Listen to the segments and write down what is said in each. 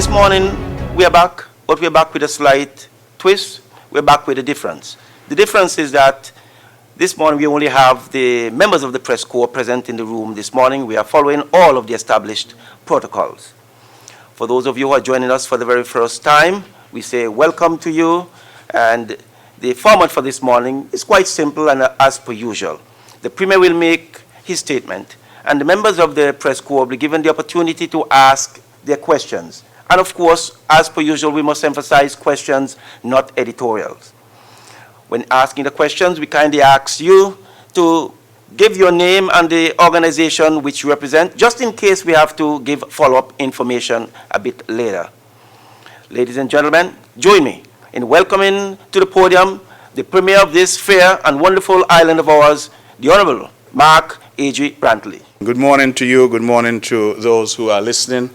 This morning we are back, but we're back with a slight twist. We're back with a difference. The difference is that this morning we only have the members of the press corps present in the room this morning. We are following all of the established protocols. For those of you who are joining us for the very first time, we say welcome to you, and the format for this morning is quite simple and as per usual. The Premier will make his statement, and the members of the press corps will be given the opportunity to ask their questions. And of course, as per usual, we must emphasize questions, not editorials. When asking the questions, we kindly ask you to give your name and the organization which you represent, just in case we have to give follow-up information a bit later. Ladies and gentlemen, join me in welcoming to the podium the Premier of this fair and wonderful island of ours, the Honorable Mark A.G. Brantley. Good morning to you. Good morning to those who are listening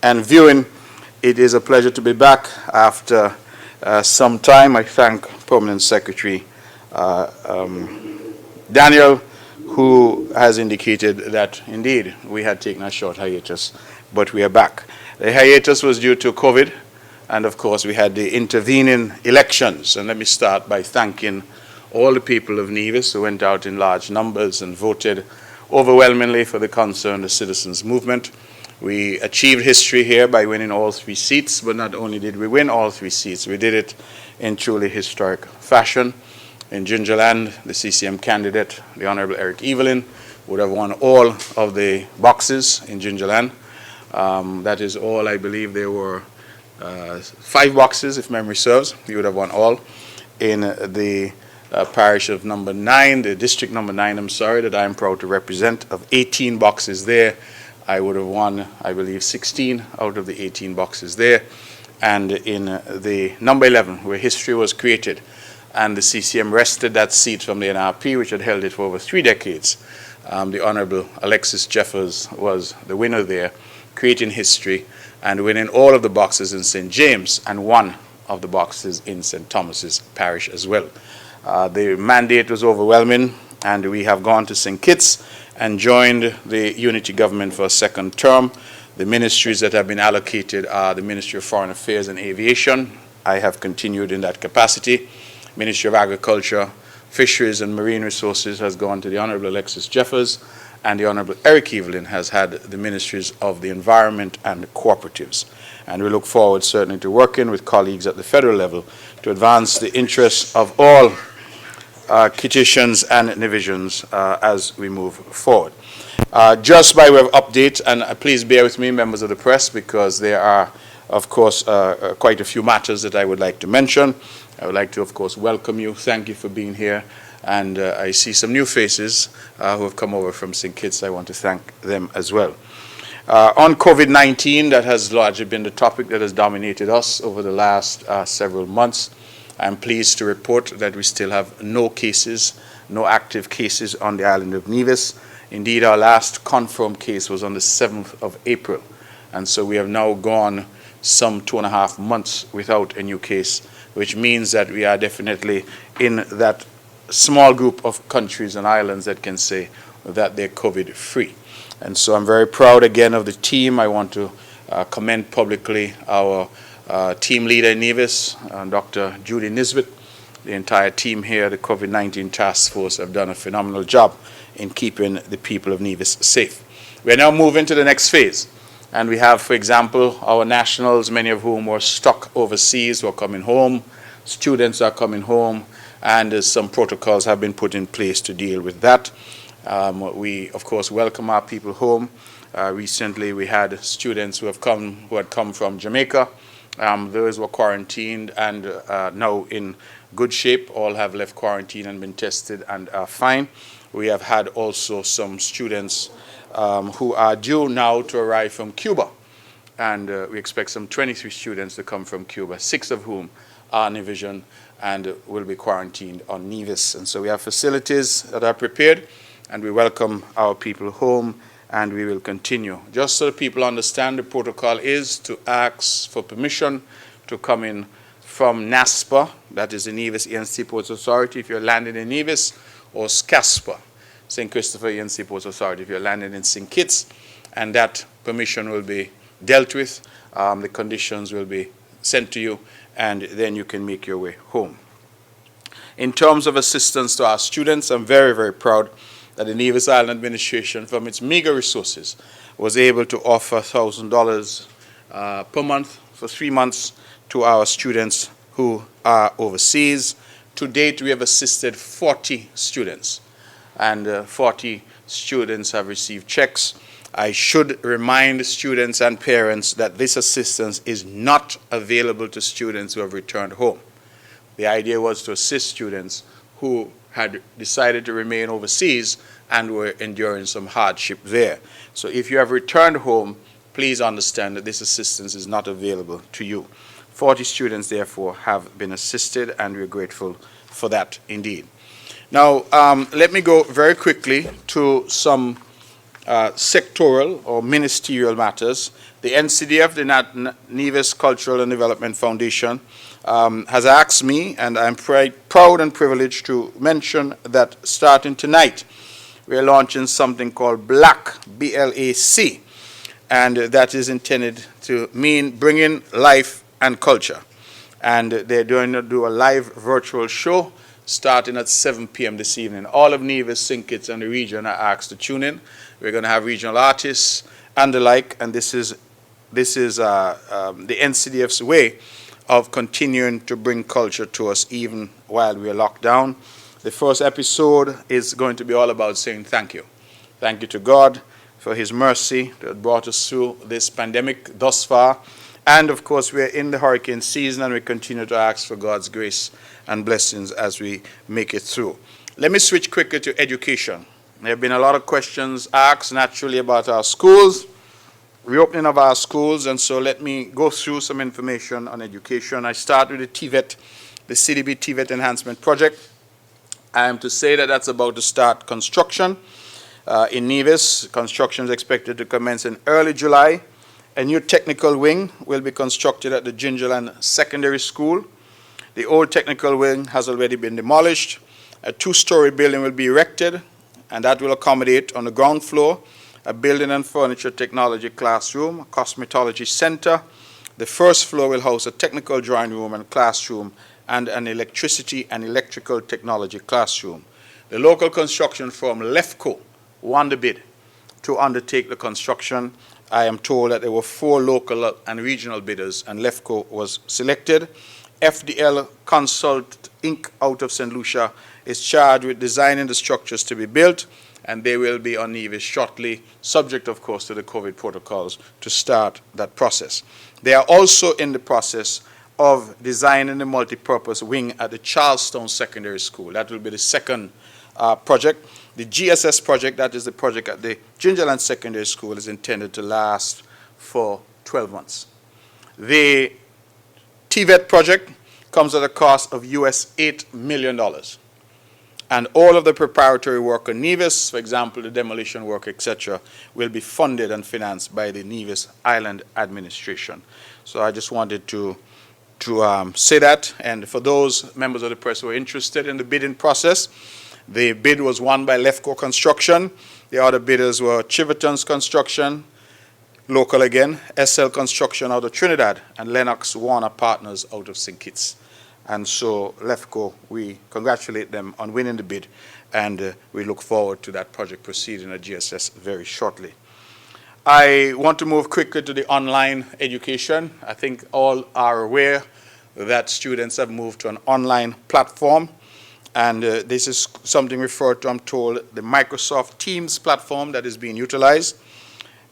and viewing. It is a pleasure to be back after some time. I thank Permanent Secretary Daniel, who has indicated that indeed we had taken a short hiatus, but we are back. The hiatus was due to COVID, and of course we had the intervening elections. And let me start by thanking all the people of Nevis who went out in large numbers and voted overwhelmingly for the Concerned Citizens Movement. We achieved history here by winning all 3 seats, but not only did we win all 3 seats, we did it in truly historic fashion. In Gingerland, the CCM candidate, the Honorable Eric Evelyn, would have won all of the boxes in Gingerland. That is all, I believe there were 5 boxes, if memory serves. He would have won all. In the parish of number 9, the district number 9, I'm sorry, that I am proud to represent, of 18 boxes there, I would have won, I believe, 16 out of the 18 boxes there. And in the number 11, where history was created, and the CCM wrested that seat from the NRP, which had held it for over 3 decades, the Honorable Alexis Jeffers was the winner there, creating history and winning all of the boxes in St. James and 1 of the boxes in St. Thomas's Parish as well. The mandate was overwhelming, and we have gone to St. Kitts and joined the unity government for a 2nd term. The ministries that have been allocated are the Ministry of Foreign Affairs and Aviation. I have continued in that capacity. Ministry of Agriculture, Fisheries and Marine Resources has gone to the Honorable Alexis Jeffers, and the Honorable Eric Evelyn has had the Ministries of the Environment and Cooperatives. And we look forward certainly to working with colleagues at the federal level to advance the interests of all Kittitians and Nevisians as we move forward. Just by way of update, and please bear with me, members of the press, because there are, of course, quite a few matters that I would like to mention. I would like to, of course, welcome you. Thank you for being here. And I see some new faces who have come over from St. Kitts. I want to thank them as well. On COVID-19, that has largely been the topic that has dominated us over the last several months. I'm pleased to report that we still have no cases, no active cases on the island of Nevis. Indeed, our last confirmed case was on the 7th of April. And so we have now gone some 2.5 months without a new case, which means that we are definitely in that small group of countries and islands that can say that they're COVID-free. And so I'm very proud again of the team. I want to commend publicly our team leader in Nevis, Dr. Judy Nisbet. The entire team here, the COVID-19 task force, have done a phenomenal job in keeping the people of Nevis safe. We're now moving to the next phase. And we have, for example, our nationals, many of whom were stuck overseas, who are coming home. Students are coming home, and some protocols have been put in place to deal with that. We, of course, welcome our people home. Recently, we had students who had come from Jamaica. Those were quarantined and now in good shape. All have left quarantine and been tested and are fine. We have had also some students who are due now to arrive from Cuba. And we expect some 23 students to come from Cuba, 6 of whom are Nevisian and will be quarantined on Nevis. And so we have facilities that are prepared, and we welcome our people home, and we will continue. Just so that people understand, the protocol is to ask for permission to come in from NASPA, that is the Nevis ENC Ports Authority, if you're landing in Nevis, or SCASPA, St. Christopher ENC Ports Authority, if you're landing in St. Kitts, and that permission will be dealt with. The conditions will be sent to you, and then you can make your way home. In terms of assistance to our students, I'm very, very proud that the Nevis Island Administration, from its meager resources, was able to offer $1,000 per month for 3 months to our students who are overseas. To date, we have assisted 40 students, and 40 students have received checks. I should remind students and parents that this assistance is not available to students who have returned home. The idea was to assist students who had decided to remain overseas and were enduring some hardship there. So if you have returned home, please understand that this assistance is not available to you. 40 students, therefore, have been assisted, and we're grateful for that indeed. Now, let me go very quickly to some sectoral or ministerial matters. The NCDF, the Nevis Cultural and Development Foundation, has asked me, and I'm proud and privileged to mention that starting tonight, we're launching something called BLAC, B-L-A-C, and that is intended to mean bringing life and culture. And they're going to do a live virtual show starting at 7 p.m. this evening. All of Nevis, St. Kitts, and the region are asked to tune in. We're going to have regional artists and the like, and this is the NCDF's way of continuing to bring culture to us even while we are locked down. The first episode is going to be all about saying thank you. Thank you to God for His mercy that brought us through this pandemic thus far. And of course, we're in the hurricane season, and we continue to ask for God's grace and blessings as we make it through. Let me switch quickly to education. There have been a lot of questions asked naturally about our schools, reopening of our schools, and so let me go through some information on education. I start with the TVET, the CDB TVET Enhancement Project. I am to say that that's about to start construction in Nevis. Construction is expected to commence in early July. A new technical wing will be constructed at the Gingerland Secondary School. The old technical wing has already been demolished. A 2-story building will be erected, and that will accommodate on the ground floor a building and furniture technology classroom, a cosmetology center. The first floor will house a technical drawing room and classroom and an electricity and electrical technology classroom. The local construction firm LEFCO won the bid to undertake the construction. I am told that there were 4 local and regional bidders, and LEFCO was selected. FDL Consult Inc. out of St. Lucia is charged with designing the structures to be built, and they will be on Nevis shortly, subject, of course, to the COVID protocols to start that process. They are also in the process of designing the multipurpose wing at the Charlestown Secondary School. That will be the second project. The GSS project, that is the project at the Gingerland Secondary School, is intended to last for 12 months. The TVET project comes at a cost of US $8 million. And all of the preparatory work on Nevis, for example, the demolition work, etc., will be funded and financed by the Nevis Island Administration. So I just wanted to say that. And for those members of the press who are interested in the bidding process, the bid was won by LEFCO Construction. The other bidders were Chiverton's Construction, local again, SL Construction out of Trinidad, and Lennox Warner Partners out of St. Kitts. And so LEFCO, we congratulate them on winning the bid, and we look forward to that project proceeding at GSS very shortly. I want to move quickly to the online education. I think all are aware that students have moved to an online platform, and this is something referred to, I'm told, the Microsoft Teams platform that is being utilized.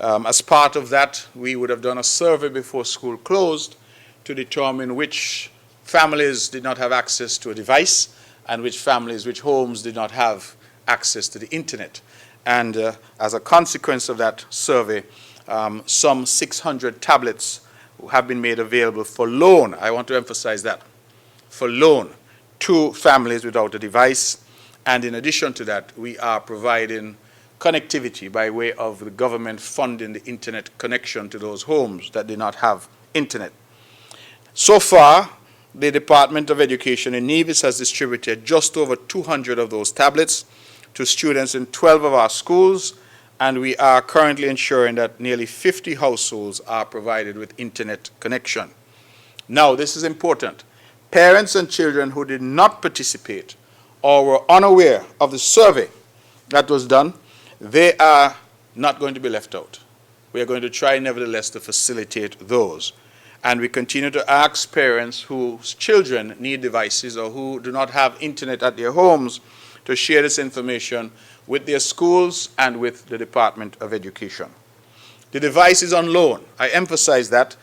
As part of that, we would have done a survey before school closed to determine which families did not have access to a device and which families, which homes did not have access to the internet. And as a consequence of that survey, some 600 tablets have been made available for loan. I want to emphasize that, for loan to families without a device. And in addition to that, we are providing connectivity by way of the government funding the internet connection to those homes that did not have internet. So far, the Department of Education in Nevis has distributed just over 200 of those tablets to students in 12 of our schools, and we are currently ensuring that nearly 50 households are provided with internet connection. Now, this is important. Parents and children who did not participate or were unaware of the survey that was done, they are not going to be left out. We are going to try, nevertheless, to facilitate those. And we continue to ask parents whose children need devices or who do not have internet at their homes to share this information with their schools and with the Department of Education. The device is on loan. I emphasize that.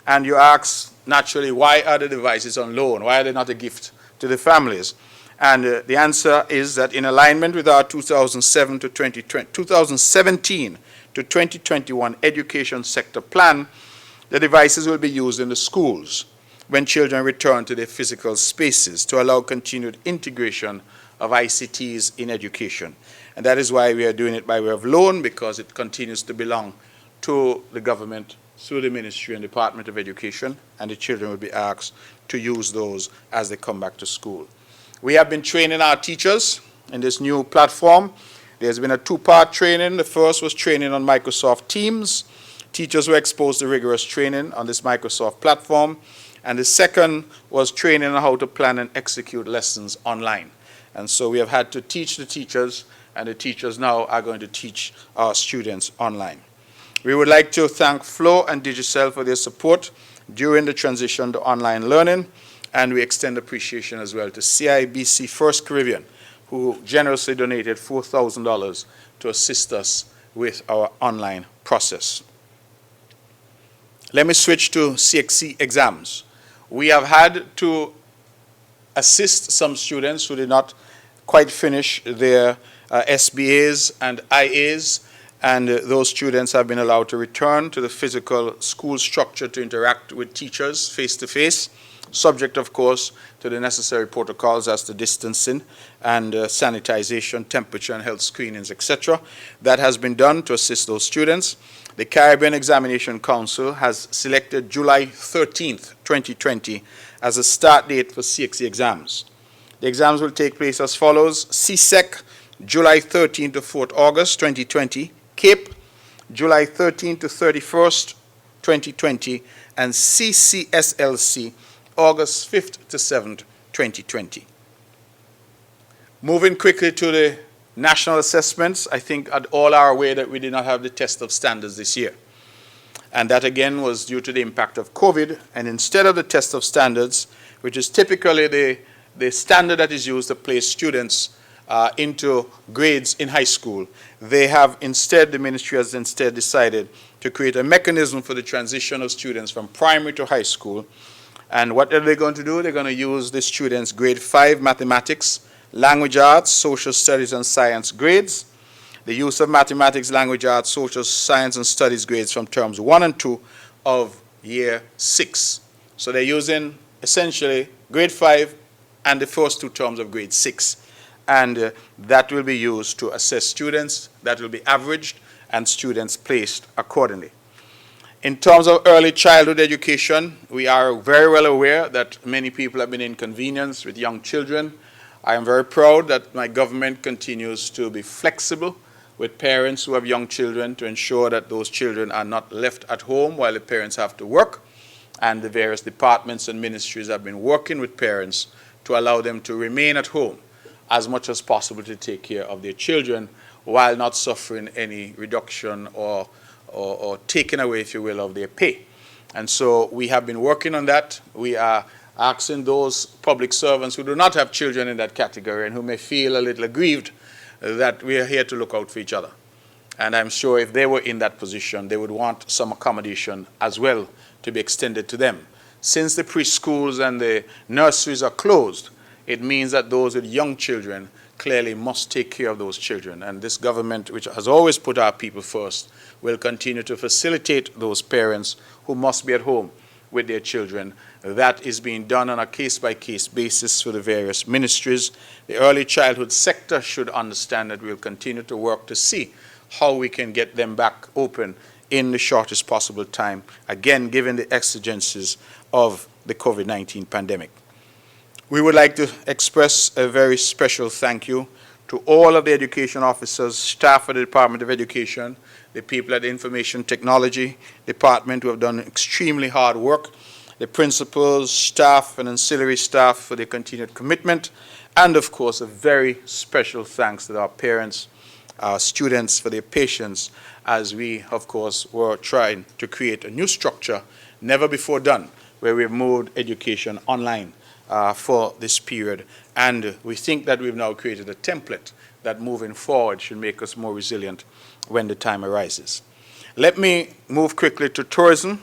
And you ask, naturally, why are the devices on loan? Why are they not a gift to the families? And the answer is that in alignment with our 2017 to 2021 education sector plan, the devices will be used in the schools when children return to their physical spaces to allow continued integration of ICTs in education. And that is why we are doing it by way of loan, because it continues to belong to the government through the Ministry and Department of Education, and the children will be asked to use those as they come back to school. We have been training our teachers in this new platform. There's been a two-part training. The first was training on Microsoft Teams. Teachers were exposed to rigorous training on this Microsoft platform. And the second was training on how to plan and execute lessons online. And so we have had to teach the teachers, and the teachers now are going to teach our students online. We would like to thank Flow and Digicel for their support during the transition to online learning, and we extend appreciation as well to CIBC First Caribbean, who generously donated $4,000 to assist us with our online process. Let me switch to CXC exams. We have had to assist some students who did not quite finish their SBAs and IAs, and those students have been allowed to return to the physical school structure to interact with teachers face-to-face, subject, of course, to the necessary protocols as to distancing and sanitization, temperature and health screenings, etc. That has been done to assist those students. The Caribbean Examination Council has selected July 13th, 2020 as a start date for CXC exams. The exams will take place as follows: CSEC, July 13th to 4th August 2020, CAPE, July 13th to 31st, 2020, and CCSLC, August 5th to 7th, 2020. Moving quickly to the national assessments, I think all are aware that we did not have the test of standards this year. And that again was due to the impact of COVID, and instead of the test of standards, which is typically the standard that is used to place students into grades in high school, the ministry has instead decided to create a mechanism for the transition of students from primary to high school. And what are they going to do? They're going to use the students' grade 5 mathematics, language arts, social studies, and science grades. The use of mathematics, language arts, social science, and studies grades from terms 1 and 2 of year 6. So they're using essentially grade 5 and the first 2 terms of grade 6. And that will be used to assess students, that will be averaged, and students placed accordingly. In terms of early childhood education, we are very well aware that many people have been inconvenienced with young children. I am very proud that my government continues to be flexible with parents who have young children to ensure that those children are not left at home while the parents have to work. And the various departments and ministries have been working with parents to allow them to remain at home as much as possible to take care of their children while not suffering any reduction or taken away, if you will, of their pay. And so we have been working on that. We are asking those public servants who do not have children in that category and who may feel a little aggrieved that we are here to look out for each other. And I'm sure if they were in that position, they would want some accommodation as well to be extended to them. Since the preschools and the nurseries are closed, it means that those with young children clearly must take care of those children. And this government, which has always put our people first, will continue to facilitate those parents who must be at home with their children. That is being done on a case-by-case basis for the various ministries. The early childhood sector should understand that we'll continue to work to see how we can get them back open in the shortest possible time, again, given the exigencies of the COVID-19 pandemic. We would like to express a very special thank you to all of the education officers, staff at the Department of Education, the people at the Information Technology Department who have done extremely hard work, the principals, staff, and ancillary staff for their continued commitment, and of course a very special thanks to our parents, our students for their patience as we, of course, were trying to create a new structure never before done where we've moved education online for this period. And we think that we've now created a template that moving forward should make us more resilient when the time arises. Let me move quickly to tourism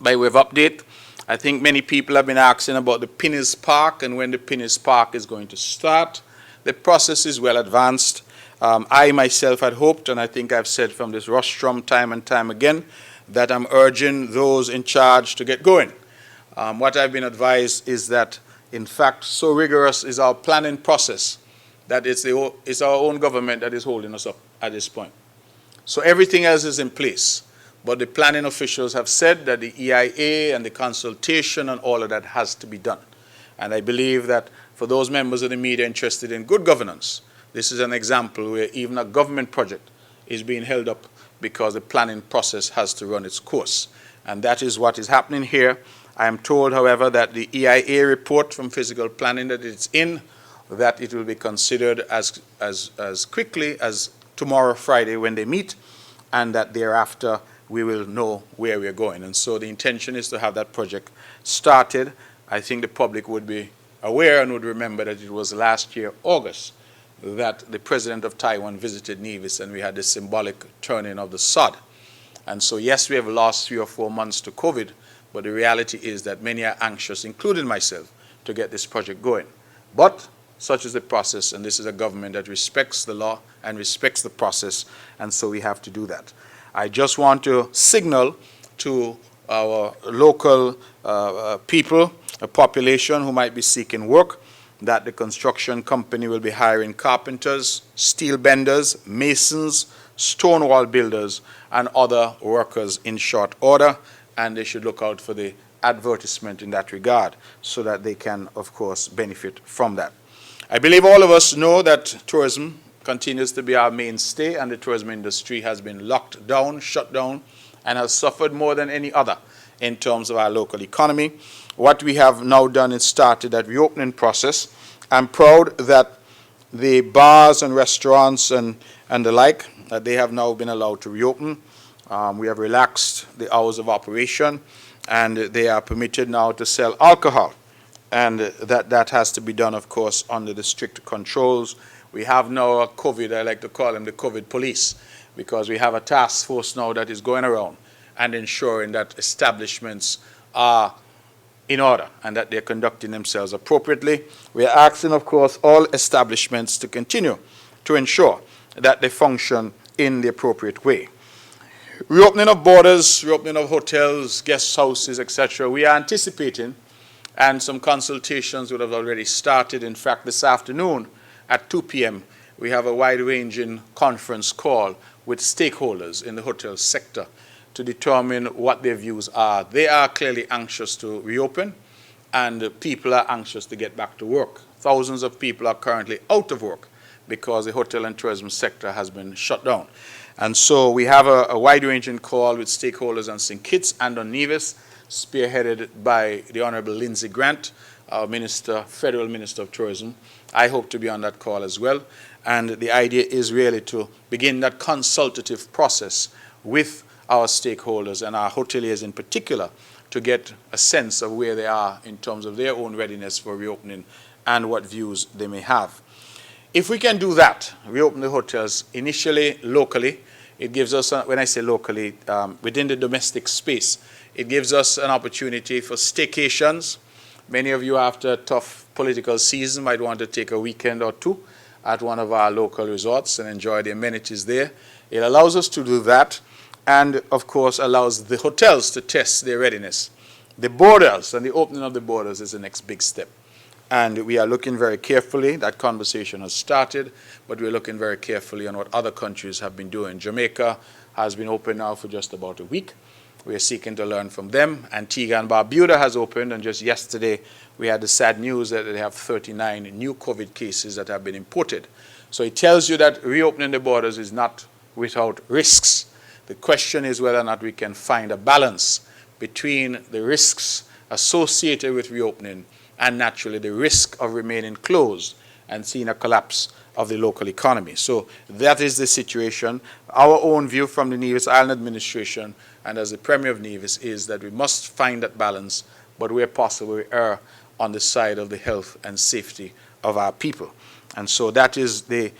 by way of update. I think many people have been asking about the Pinnace Park and when the Pinnace Park is going to start. The process is well advanced. I myself had hoped, and I think I've said from this rostrum time and time again, that I'm urging those in charge to get going. What I've been advised is that, in fact, so rigorous is our planning process that it's our own government that is holding us up at this point. So everything else is in place. But the planning officials have said that the EIA and the consultation and all of that has to be done. And I believe that for those members of the media interested in good governance, this is an example where even a government project is being held up because the planning process has to run its course. And that is what is happening here. I am told, however, that the EIA report from physical planning that it's in, that it will be considered as quickly as tomorrow, Friday, when they meet, and that thereafter we will know where we're going. And so the intention is to have that project started. I think the public would be aware and would remember that it was last year, August, that the president of Taiwan visited Nevis and we had the symbolic turning of the sod. And so, yes, we have lost 3 or 4 months to COVID, but the reality is that many are anxious, including myself, to get this project going. But such is the process, and this is a government that respects the law and respects the process, and so we have to do that. I just want to signal to our local people, a population who might be seeking work, that the construction company will be hiring carpenters, steel benders, masons, stone wall builders, and other workers in short order, and they should look out for the advertisement in that regard so that they can, of course, benefit from that. I believe all of us know that tourism continues to be our mainstay, and the tourism industry has been locked down, shut down, and has suffered more than any other in terms of our local economy. What we have now done is started that reopening process. I'm proud that the bars and restaurants and the like, that they have now been allowed to reopen. We have relaxed the hours of operation, and they are permitted now to sell alcohol. And that has to be done, of course, under the strict controls. We have now a COVID, I like to call them the COVID police, because we have a task force now that is going around and ensuring that establishments are in order and that they're conducting themselves appropriately. We are asking, of course, all establishments to continue to ensure that they function in the appropriate way. Reopening of borders, reopening of hotels, guest houses, etc. We are anticipating, and some consultations would have already started. In fact, this afternoon at 2 p.m., we have a wide-ranging conference call with stakeholders in the hotel sector to determine what their views are. They are clearly anxious to reopen, and people are anxious to get back to work. Thousands of people are currently out of work because the hotel and tourism sector has been shut down. And so we have a wide-ranging call with stakeholders on St. Kitts and on Nevis, spearheaded by the Honorable Lindsey Grant, our Minister, Federal Minister of Tourism. I hope to be on that call as well. And the idea is really to begin that consultative process with our stakeholders and our hoteliers in particular to get a sense of where they are in terms of their own readiness for reopening and what views they may have. If we can do that, reopen the hotels initially locally, it gives us, when I say locally, within the domestic space, it gives us an opportunity for staycations. Many of you, after a tough political season, might want to take a weekend or two at one of our local resorts and enjoy the amenities there. It allows us to do that, and of course allows the hotels to test their readiness. The borders and the opening of the borders is the next big step. And we are looking very carefully. That conversation has started, but we're looking very carefully on what other countries have been doing. Jamaica has been open now for just about a week. We are seeking to learn from them. Antigua and Barbuda has opened, and just yesterday we had the sad news that they have 39 new COVID cases that have been imported. So it tells you that reopening the borders is not without risks. The question is whether or not we can find a balance between the risks associated with reopening and naturally the risk of remaining closed and seeing a collapse of the local economy. So that is the situation. Our own view from the Nevis Island administration and as the Premier of Nevis is that we must find that balance, but where possible we err on the side of the health and safety of our people. And so that is the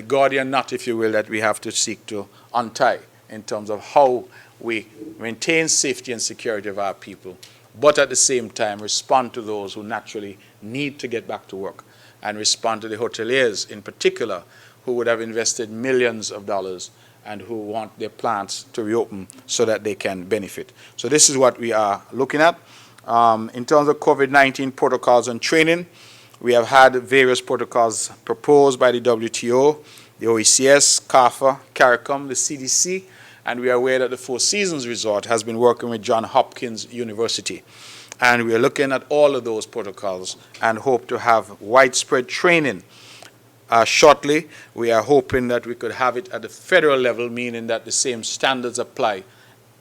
Gordian knot, if you will, that we have to seek to untie in terms of how we maintain safety and security of our people, but at the same time respond to those who naturally need to get back to work and respond to the hoteliers in particular who would have invested millions of dollars and who want their plants to reopen so that they can benefit. So this is what we are looking at. In terms of COVID-19 protocols and training, we have had various protocols proposed by the WTO, the OECS, CARPHA, CARICOM, the CDC, and we are aware that the Four Seasons Resort has been working with Johns Hopkins University. And we are looking at all of those protocols and hope to have widespread training shortly. We are hoping that we could have it at the federal level, meaning that the same standards apply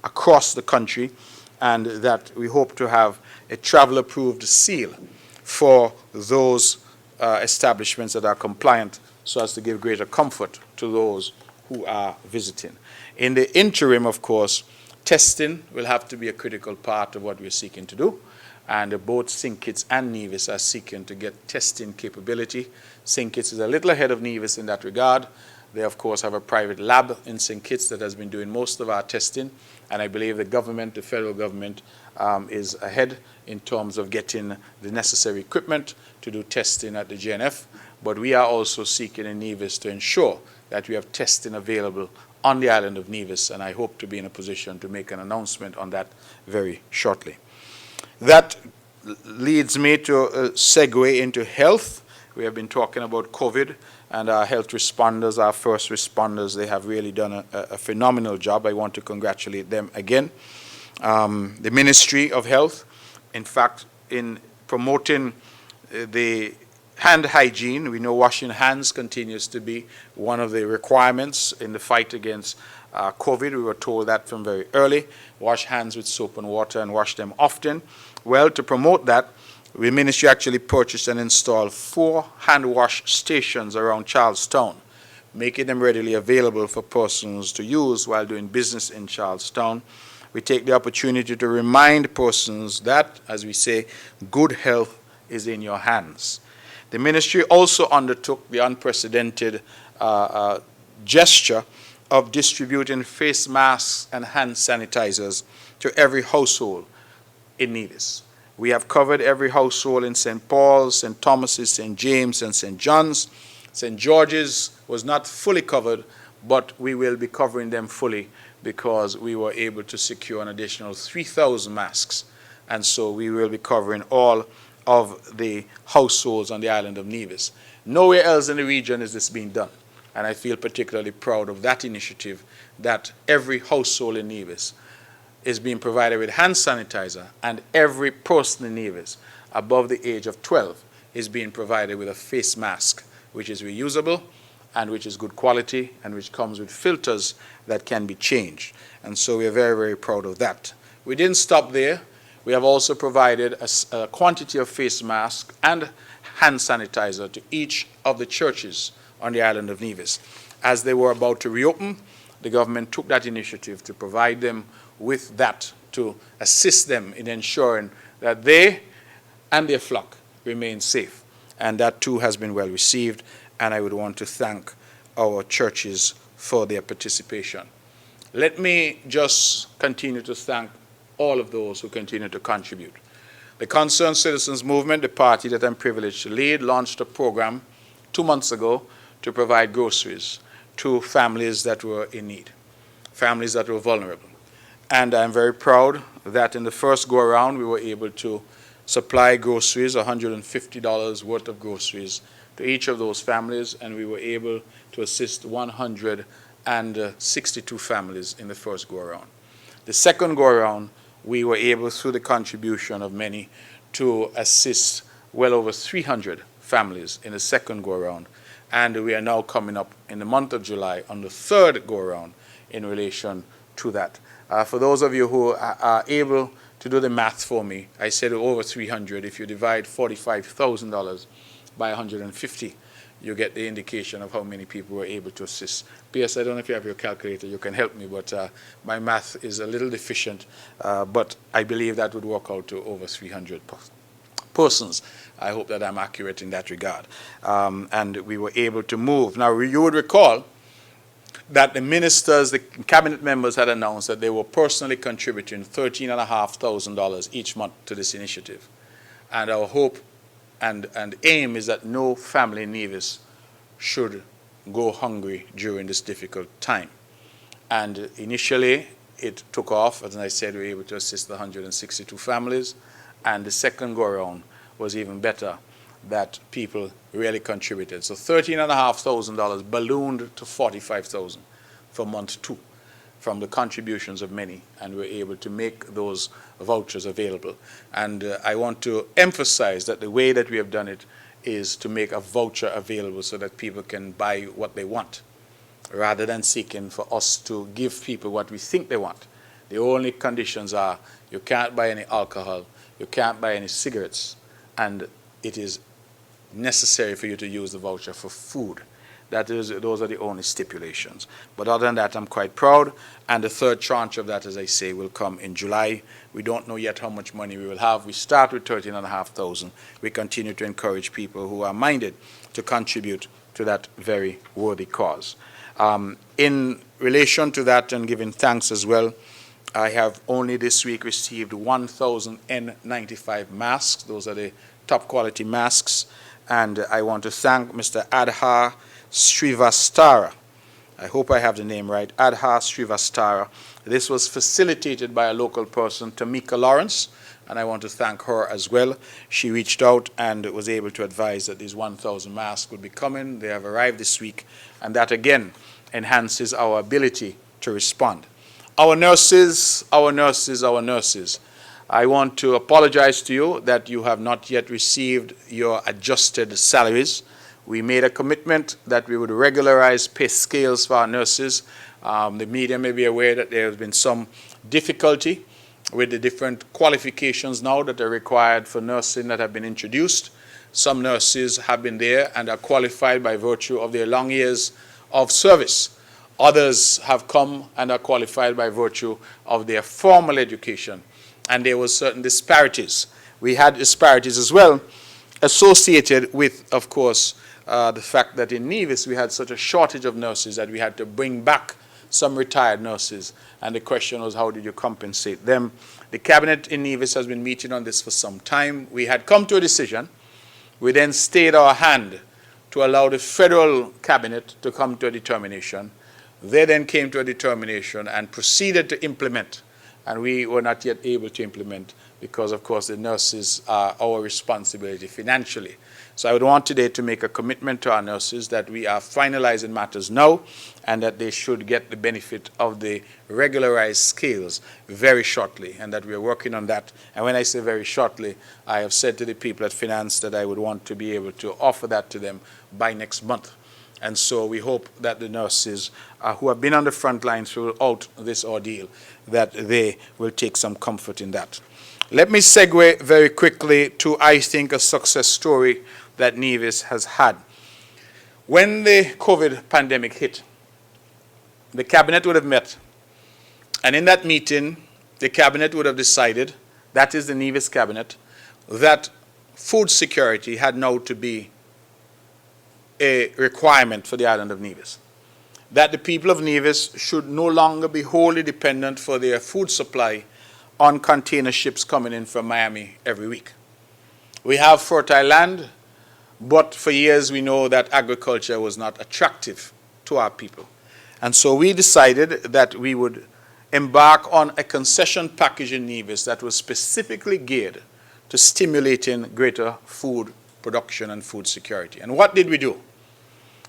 across the country, and that we hope to have a travel-approved seal for those establishments that are compliant so as to give greater comfort to those who are visiting. In the interim, of course, testing will have to be a critical part of what we're seeking to do. And both St. Kitts and Nevis are seeking to get testing capability. St. Kitts is a little ahead of Nevis in that regard. They, of course, have a private lab in St. Kitts that has been doing most of our testing. And I believe the government, the federal government, is ahead in terms of getting the necessary equipment to do testing at the GNF. But we are also seeking in Nevis to ensure that we have testing available on the island of Nevis. And I hope to be in a position to make an announcement on that very shortly. That leads me to segue into health. We have been talking about COVID and our health responders, our first responders. They have really done a phenomenal job. I want to congratulate them again. The Ministry of Health, in fact, in promoting the hand hygiene, we know washing hands continues to be one of the requirements in the fight against COVID. We were told that from very early. Wash hands with soap and water and wash them often. Well, to promote that, the ministry actually purchased and installed 4 hand wash stations around Charlestown, making them readily available for persons to use while doing business in Charlestown. We take the opportunity to remind persons that, as we say, good health is in your hands. The ministry also undertook the unprecedented gesture of distributing face masks and hand sanitizers to every household in Nevis. We have covered every household in St. Paul's, St. Thomas's, St. James, and St. John's. St. George's was not fully covered, but we will be covering them fully because we were able to secure an additional 3,000 masks. And so we will be covering all of the households on the island of Nevis. Nowhere else in the region is this being done. And I feel particularly proud of that initiative, that every household in Nevis is being provided with hand sanitizer, and every person in Nevis above the age of 12 is being provided with a face mask, which is reusable and which is good quality and which comes with filters that can be changed. And so we are very, very proud of that. We didn't stop there. We have also provided a quantity of face masks and hand sanitizer to each of the churches on the island of Nevis. As they were about to reopen, the government took that initiative to provide them with that, to assist them in ensuring that they and their flock remain safe. And that too has been well received, and I would want to thank our churches for their participation. Let me just continue to thank all of those who continue to contribute. The Concerned Citizens Movement, the party that I'm privileged to lead, launched a program 2 months ago to provide groceries to families that were in need, families that were vulnerable. And I'm very proud that in the first go-around we were able to supply groceries, $150 worth of groceries, to each of those families, and we were able to assist 162 families in the first go-around. The second go-around, we were able, through the contribution of many, to assist well over 300 families in the second go-around. And we are now coming up in the month of July on the third go-around in relation to that. For those of you who are able to do the math for me, I said over 300. If you divide $45,000 by 150, you get the indication of how many people were able to assist. P.S., I don't know if you have your calculator, you can help me, but my math is a little deficient, but I believe that would work out to over 300 persons. I hope that I'm accurate in that regard. And we were able to move. Now, you would recall that the ministers, the cabinet members had announced that they were personally contributing $13,500 each month to this initiative. And our hope and aim is that no family in Nevis should go hungry during this difficult time. And initially, it took off. As I said, we were able to assist 162 families. And the second go-around was even better, that people really contributed. So $13,500 ballooned to $45,000 for month 2 from the contributions of many, and we're able to make those vouchers available. And I want to emphasize that the way that we have done it is to make a voucher available so that people can buy what they want, rather than seeking for us to give people what we think they want. The only conditions are you can't buy any alcohol, you can't buy any cigarettes, and it is necessary for you to use the voucher for food. Those are the only stipulations. But other than that, I'm quite proud. And the third tranche of that, as I say, will come in July. We don't know yet how much money we will have. We start with $13,500. We continue to encourage people who are minded to contribute to that very worthy cause. In relation to that, and giving thanks as well, I have only this week received 1,000 N95 masks. Those are the top quality masks. And I want to thank Mr. Adhar Srivastara. I hope I have the name right. Adhar Srivastara. This was facilitated by a local person, Tamika Lawrence, and I want to thank her as well. She reached out and was able to advise that these 1,000 masks would be coming. They have arrived this week, and that again enhances our ability to respond. Our nurses, our nurses, our nurses. I want to apologize to you that you have not yet received your adjusted salaries. We made a commitment that we would regularize pay scales for our nurses. The media may be aware that there has been some difficulty with the different qualifications now that are required for nursing that have been introduced. Some nurses have been there and are qualified by virtue of their long years of service. Others have come and are qualified by virtue of their formal education. And there were certain disparities. We had disparities as well associated with, of course, the fact that in Nevis we had such a shortage of nurses that we had to bring back some retired nurses. And the question was, how did you compensate them? The cabinet in Nevis has been meeting on this for some time. We had come to a decision. We then stayed our hand to allow the federal cabinet to come to a determination. They then came to a determination and proceeded to implement. And we were not yet able to implement because, of course, the nurses are our responsibility financially. So I would want today to make a commitment to our nurses that we are finalizing matters now and that they should get the benefit of the regularized scales very shortly, and that we are working on that. And when I say very shortly, I have said to the people at Finance that I would want to be able to offer that to them by next month. And so we hope that the nurses who have been on the front line throughout this ordeal, that they will take some comfort in that. Let me segue very quickly to, I think, a success story that Nevis has had. When the COVID pandemic hit, the cabinet would have met. And in that meeting, the cabinet would have decided, that is the Nevis cabinet, that food security had now to be a requirement for the island of Nevis. That the people of Nevis should no longer be wholly dependent for their food supply on container ships coming in from Miami every week. We have fertile land, but for years we know that agriculture was not attractive to our people. And so we decided that we would embark on a concession package in Nevis that was specifically geared to stimulating greater food production and food security. And what did we do?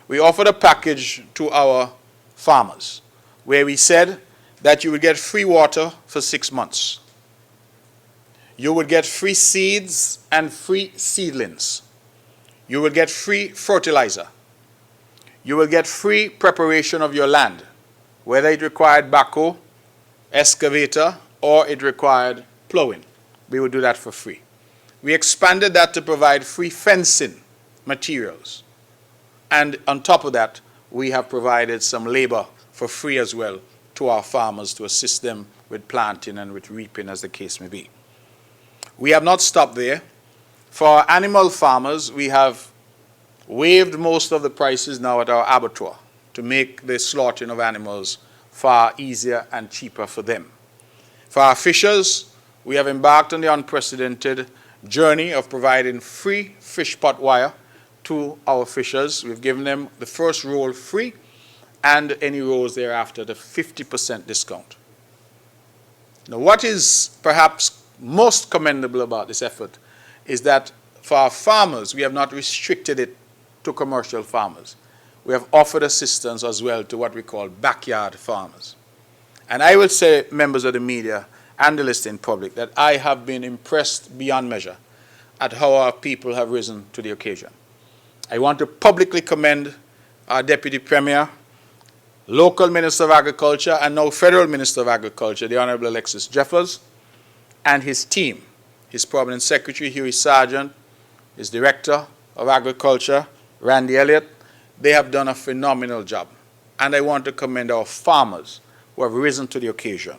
We offered a package to our farmers where we said that you would get free water for 6 months. You would get free seeds and free seedlings. You would get free fertilizer. you will get free preparation of your land, whether it required backhoe, excavator, or it required plowing. We will do that for free. We expanded that to provide free fencing materials. And on top of that, we have provided some labor for free as well to our farmers to assist them with planting and with reaping, as the case may be. We have not stopped there. For our animal farmers, we have waived most of the prices now at our abattoir to make the slaughtering of animals far easier and cheaper for them. For our fishers, we have embarked on the unprecedented journey of providing free fish pot wire to our fishers. We've given them the first roll free and any rolls thereafter at a 50% discount. Now, what is perhaps most commendable about this effort is that for our farmers, we have not restricted it to commercial farmers. We have offered assistance as well to what we call backyard farmers. And I will say, members of the media and the listening public, that I have been impressed beyond measure at how our people have risen to the occasion. I want to publicly commend our Deputy Premier, local Minister of Agriculture, and now Federal Minister of Agriculture, the Honorable Alexis Jeffers, and his team, his Permanent Secretary, Huey Sargent, his Director of Agriculture, Randy Elliott. They have done a phenomenal job. And I want to commend our farmers who have risen to the occasion.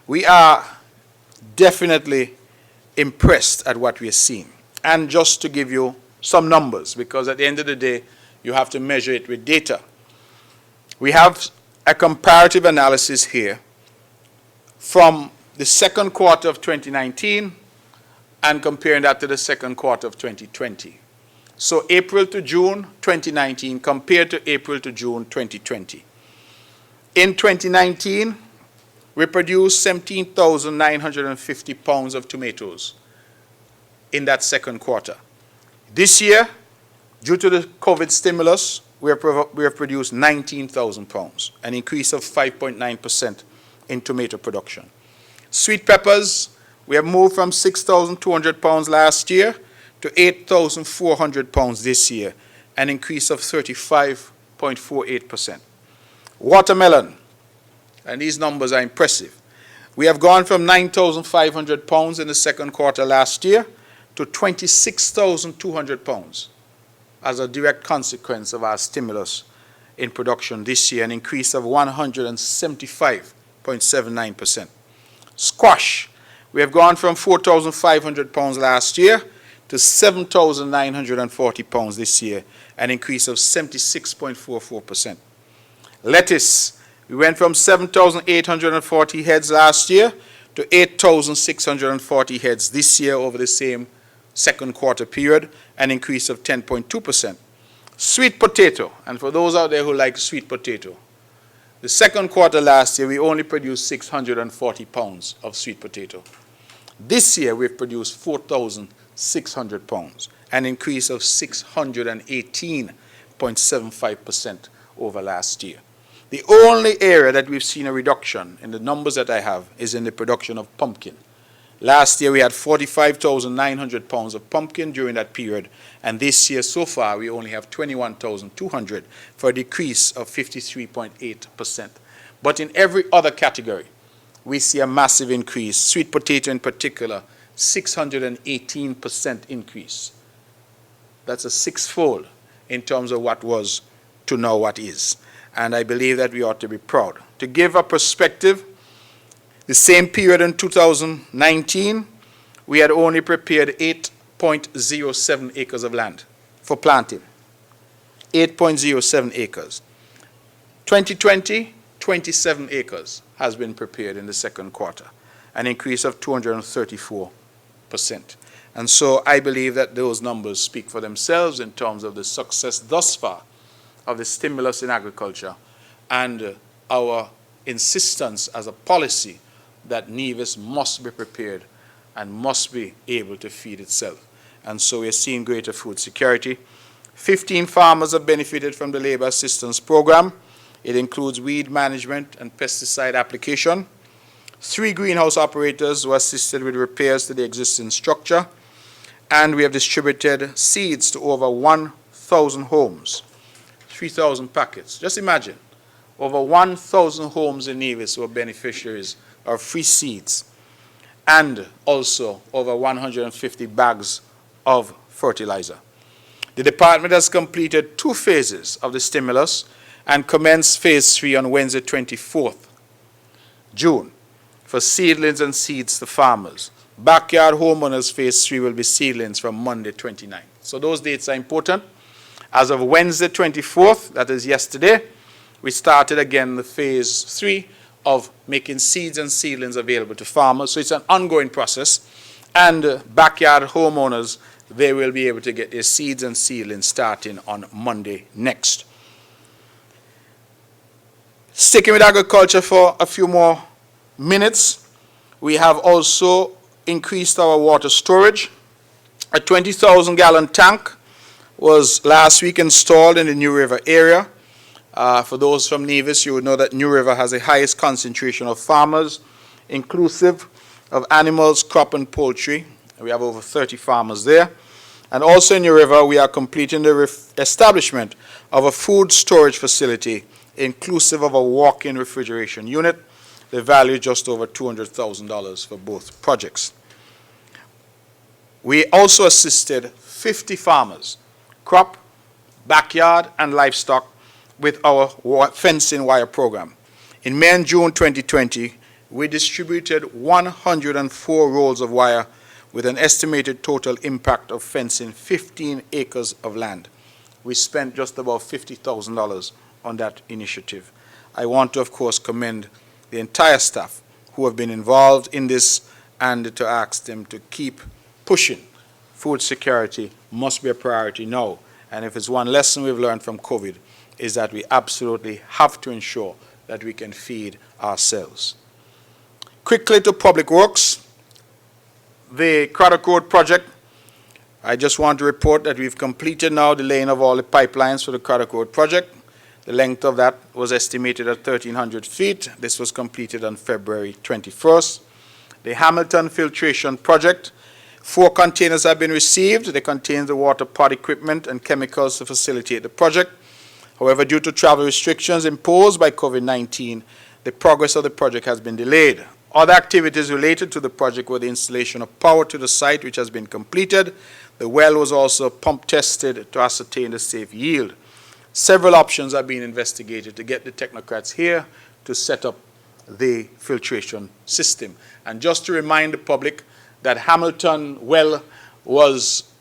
We are definitely impressed at what we are seeing. And just to give you some numbers, because at the end of the day, you have to measure it with data. We have a comparative analysis here from the second quarter of 2019 and comparing that to the second quarter of 2020. So April to June 2019 compared to April to June 2020. In 2019, we produced 17,950 pounds of tomatoes in that second quarter. This year, due to the COVID stimulus, we have produced 19,000 pounds, an increase of 5.9% in tomato production. Sweet peppers, we have moved from 6,200 pounds last year to 8,400 pounds this year, an increase of 35.48%. Watermelon, and these numbers are impressive. We have gone from 9,500 pounds in the second quarter last year to 26,200 pounds as a direct consequence of our stimulus in production this year, an increase of 175.79%. Squash, we have gone from 4,500 pounds last year to 7,940 pounds this year, an increase of 76.44%. Lettuce, we went from 7,840 heads last year to 8,640 heads this year over the same second quarter period, an increase of 10.2%. Sweet potato, and for those out there who like sweet potato, the second quarter last year we only produced 640 pounds of sweet potato. This year we've produced 4,600 pounds, an increase of 618.75% over last year. The only area that we've seen a reduction in the numbers that I have is in the production of pumpkin. Last year we had 45,900 pounds of pumpkin during that period, and this year so far we only have 21,200 for a decrease of 53.8%. But in every other category, we see a massive increase. Sweet potato in particular, 618% increase. That's a sixfold in terms of what was to now what is. And I believe that we ought to be proud. To give a perspective, the same period in 2019, we had only prepared 8.07 acres of land for planting. 8.07 acres. 2020, 27 acres has been prepared in the second quarter, an increase of 234%. And so I believe that those numbers speak for themselves in terms of the success thus far of the stimulus in agriculture and our insistence as a policy that Nevis must be prepared and must be able to feed itself. And so we're seeing greater food security. 15 farmers have benefited from the labor assistance program. It includes weed management and pesticide application. 3 greenhouse operators were assisted with repairs to the existing structure. And we have distributed seeds to over 1,000 homes 3,000 packets. Just imagine, over 1,000 homes in Nevis were beneficiaries of free seeds, and also over 150 bags of fertilizer. The department has completed 2 phases of the stimulus and commenced phase 3 on Wednesday, 24th June, for seedlings and seeds to farmers. Backyard homeowners phase 3 will be seedlings from Monday, 29th. So those dates are important. As of Wednesday, 24th, that is yesterday, we started again the phase 3 of making seeds and seedlings available to farmers. So it's an ongoing process. And backyard homeowners, they will be able to get their seeds and seedlings starting on Monday next. Sticking with agriculture for a few more minutes, we have also increased our water storage. A 20,000-gallon tank was last week installed in the New River area. For those from Nevis, you would know that New River has the highest concentration of farmers, inclusive of animals, crop, and poultry. We have over 30 farmers there. And also in New River, we are completing the establishment of a food storage facility, inclusive of a walk-in refrigeration unit. The value just over $200,000 for both projects. We also assisted 50 farmers, crop, backyard, and livestock, with our fencing wire program. In May and June 2020, we distributed 104 rolls of wire with an estimated total impact of fencing 15 acres of land. We spent just about $50,000 on that initiative. I want to, of course, commend the entire staff who have been involved in this, and to ask them to keep pushing. Food security must be a priority now. And if it's one lesson we've learned from COVID, is that we absolutely have to ensure that we can feed ourselves. Quickly to Public Works. The Craddock Road project, I just want to report that we've completed now the laying of all the pipelines for the Craddock Road project. The length of that was estimated at 1,300 feet. This was completed on February 21st. The Hamilton Filtration project, 4 containers have been received. They contain the water pot equipment and chemicals to facilitate the project. However, due to travel restrictions imposed by COVID-19, the progress of the project has been delayed. Other activities related to the project were the installation of power to the site, which has been completed. The well was also pump tested to ascertain the safe yield. Several options are being investigated to get the technocrats here to set up the filtration system. And just to remind the public that Hamilton well was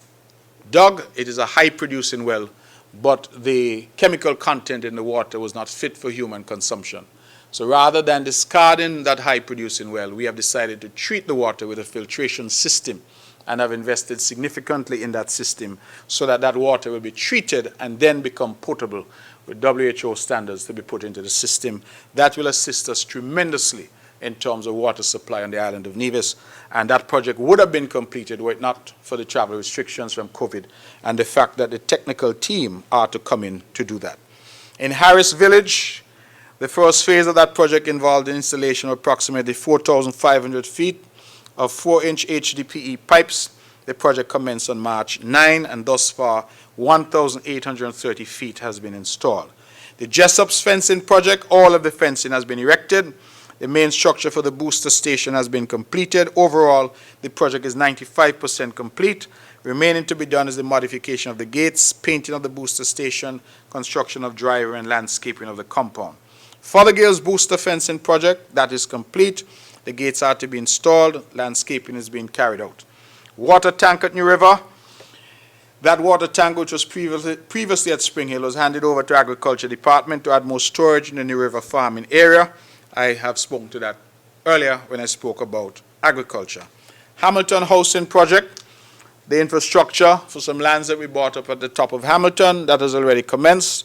dug. It is a high-producing well, but the chemical content in the water was not fit for human consumption. So rather than discarding that high-producing well, we have decided to treat the water with a filtration system, and have invested significantly in that system so that that water will be treated and then become potable with WHO standards to be put into the system. That will assist us tremendously in terms of water supply on the island of Nevis, and that project would have been completed were it not for the travel restrictions from COVID and the fact that the technical team are to come in to do that. In Harris Village, the first phase of that project involved the installation of approximately 4,500 feet of 4-inch HDPE pipes. The project commenced on March 9, and thus far 1,830 feet has been installed. The Jessup's fencing project, all of the fencing has been erected. The main structure for the booster station has been completed. Overall, the project is 95% complete. Remaining to be done is the modification of the gates, painting of the booster station, construction of driveway, and landscaping of the compound. Fothergill's booster fencing project, that is complete. The gates are to be installed. Landscaping is being carried out. Water tank at New River. That water tank, which was previously at Spring Hill, was handed over to Agriculture Department to add more storage in the New River farming area. I have spoken to that earlier when I spoke about agriculture. Hamilton Housing Project. The infrastructure for some lands that we bought up at the top of Hamilton, that has already commenced.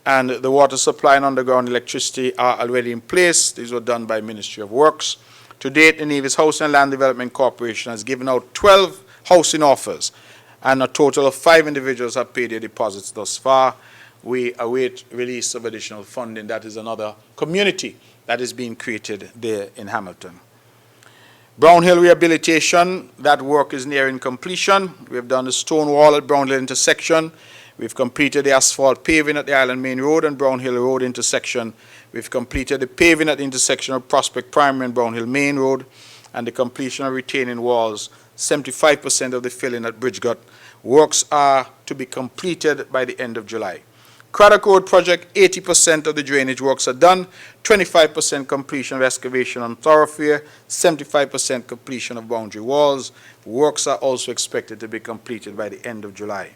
And the water supply and underground electricity are already in place. These were done by Ministry of Works. To date, the Nevis Housing and Land Development Corporation has given out 12 housing offers, and a total of 5 individuals have paid their deposits thus far. We await release of additional funding. That is another community that is being created there in Hamilton. Brown Hill Rehabilitation, that work is nearing completion. We have done the stone wall at Brown Hill intersection. We've completed the asphalt paving at the Island Main Road and Brown Hill Road intersection. We've completed the paving at the intersection of Prospect Primary and Brown Hill Main Road, and the completion of retaining walls, 75% of the filling at Bridgegut. Works are to be completed by the end of July. Craddock Road project, 80% of the drainage works are done, 25% completion of excavation on thoroughfare, 75% completion of boundary walls. Works are also expected to be completed by the end of July.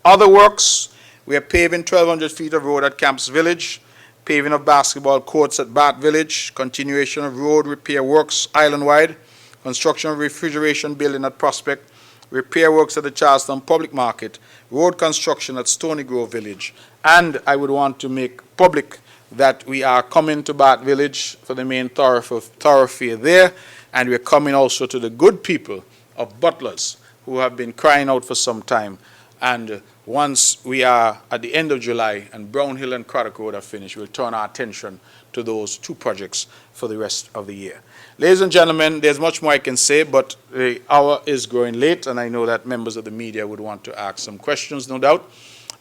Other works, we are paving 1,200 feet of road at Camps Village, paving of basketball courts at Bat Village, continuation of road repair works island-wide, construction of refrigeration building at Prospect, repair works at the Charlestown Public Market, road construction at Stony Grove Village. And I would want to make public that we are coming to Bat Village for the main thoroughfare there, and we're coming also to the good people of Butlers who have been crying out for some time. And once we are at the end of July and Brown Hill and Craddock Road are finished, we'll turn our attention to those two projects for the rest of the year. Ladies and gentlemen, there's much more I can say, but the hour is growing late, and I know that members of the media would want to ask some questions, no doubt.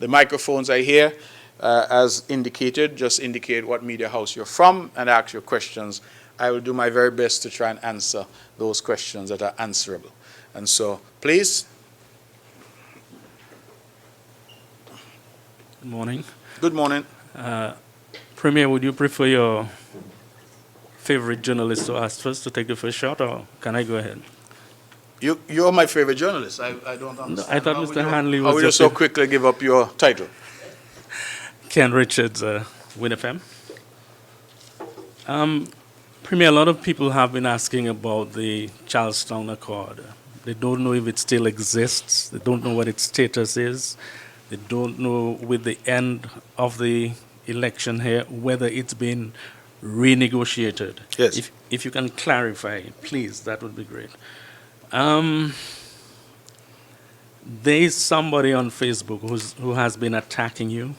The microphones are here. As indicated, just indicate what media house you're from and ask your questions. I will do my very best to try and answer those questions that are answerable. And so, please. Good morning. Good morning. Premier, would you prefer your favorite journalist to ask first to take the first shot, or can I go ahead? You're my favorite journalist. I don't understand. No, I thought Mr. Hanley was. How will you so quickly give up your title? Ken Richards, Win FM. Premier, a lot of people have been asking about the Charlestown Accord. They don't know if it still exists. They don't know what its status is. They don't know, with the end of the election here, whether it's been renegotiated. Yes. If you can clarify, please, that would be great. There is somebody on Facebook who has been attacking you,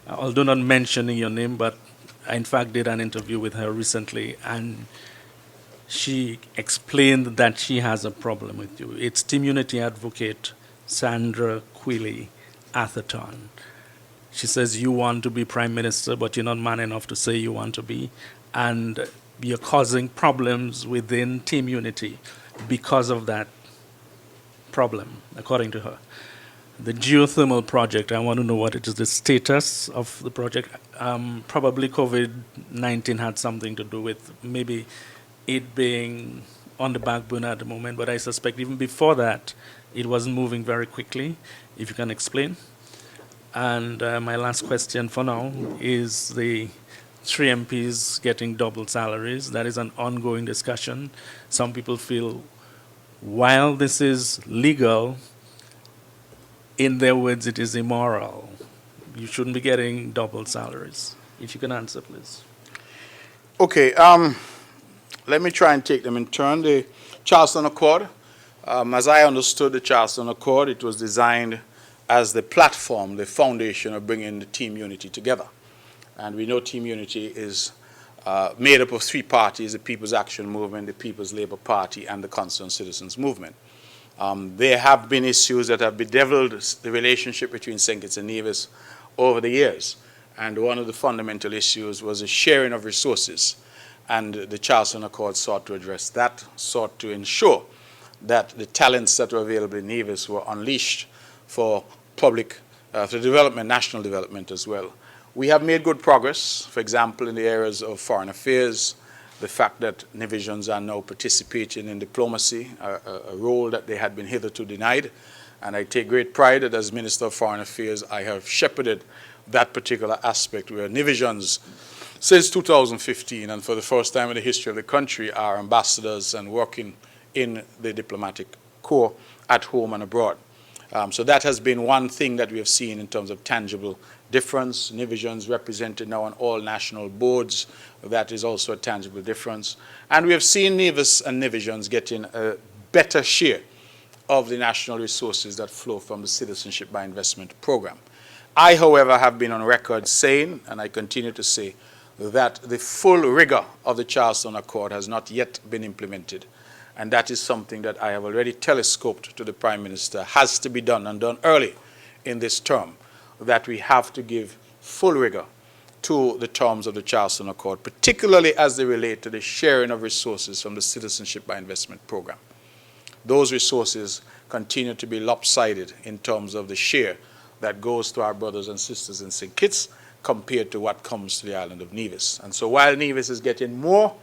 although not mentioning your name, but I in fact did an interview with her recently, and she explained that she has a problem with you. It's Team Unity advocate Sandra Quilly Atherton. She says you want to be Prime Minister, but you're not man enough to say you want to be, and you're causing problems within Team Unity because of that problem, according to her. The geothermal project, I want to know what it is, the status of the project. Probably COVID-19 had something to do with maybe it being on the back burner at the moment, but I suspect even before that, it wasn't moving very quickly. If you can explain. And my last question for now is the 3 MPs getting double salaries. That is an ongoing discussion. Some people feel while this is legal, in their words, it is immoral. You shouldn't be getting double salaries. If you can answer, please. Okay, let me try and take them in turn. The Charlestown Accord, as I understood the Charlestown Accord, it was designed as the platform, the foundation of bringing the Team Unity together. And we know Team Unity is made up of 3 parties, the People's Action Movement, the People's Labour Party, and the Concerned Citizens Movement. There have been issues that have bedeviled the relationship between St. Kitts and Nevis over the years. And one of the fundamental issues was the sharing of resources. And the Charlestown Accord sought to address that, sought to ensure that the talents that were available in Nevis were unleashed for public, for development, national development as well. We have made good progress, for example, in the areas of foreign affairs, the fact that Nevisians are now participating in diplomacy, a role that they had been hitherto denied. And I take great pride that as Minister of Foreign Affairs, I have shepherded that particular aspect where Nevisians, since 2015, and for the first time in the history of the country, are ambassadors and working in the diplomatic corps at home and abroad. So that has been one thing that we have seen in terms of tangible difference. Nevisians represented now on all national boards. That is also a tangible difference. And we have seen Nevis and Nevisians getting a better share of the national resources that flow from the Citizenship by Investment program. I, however, have been on record saying, and I continue to say, that the full rigor of the Charlestown Accord has not yet been implemented. And that is something that I have already telescoped to the Prime Minister has to be done and done early in this term that we have to give full rigor to the terms of the Charlestown Accord, particularly as they relate to the sharing of resources from the Citizenship by Investment Program. Those resources continue to be lopsided in terms of the share that goes to our brothers and sisters in St. Kitts compared to what comes to the island of Nevis. And so while Nevis is getting more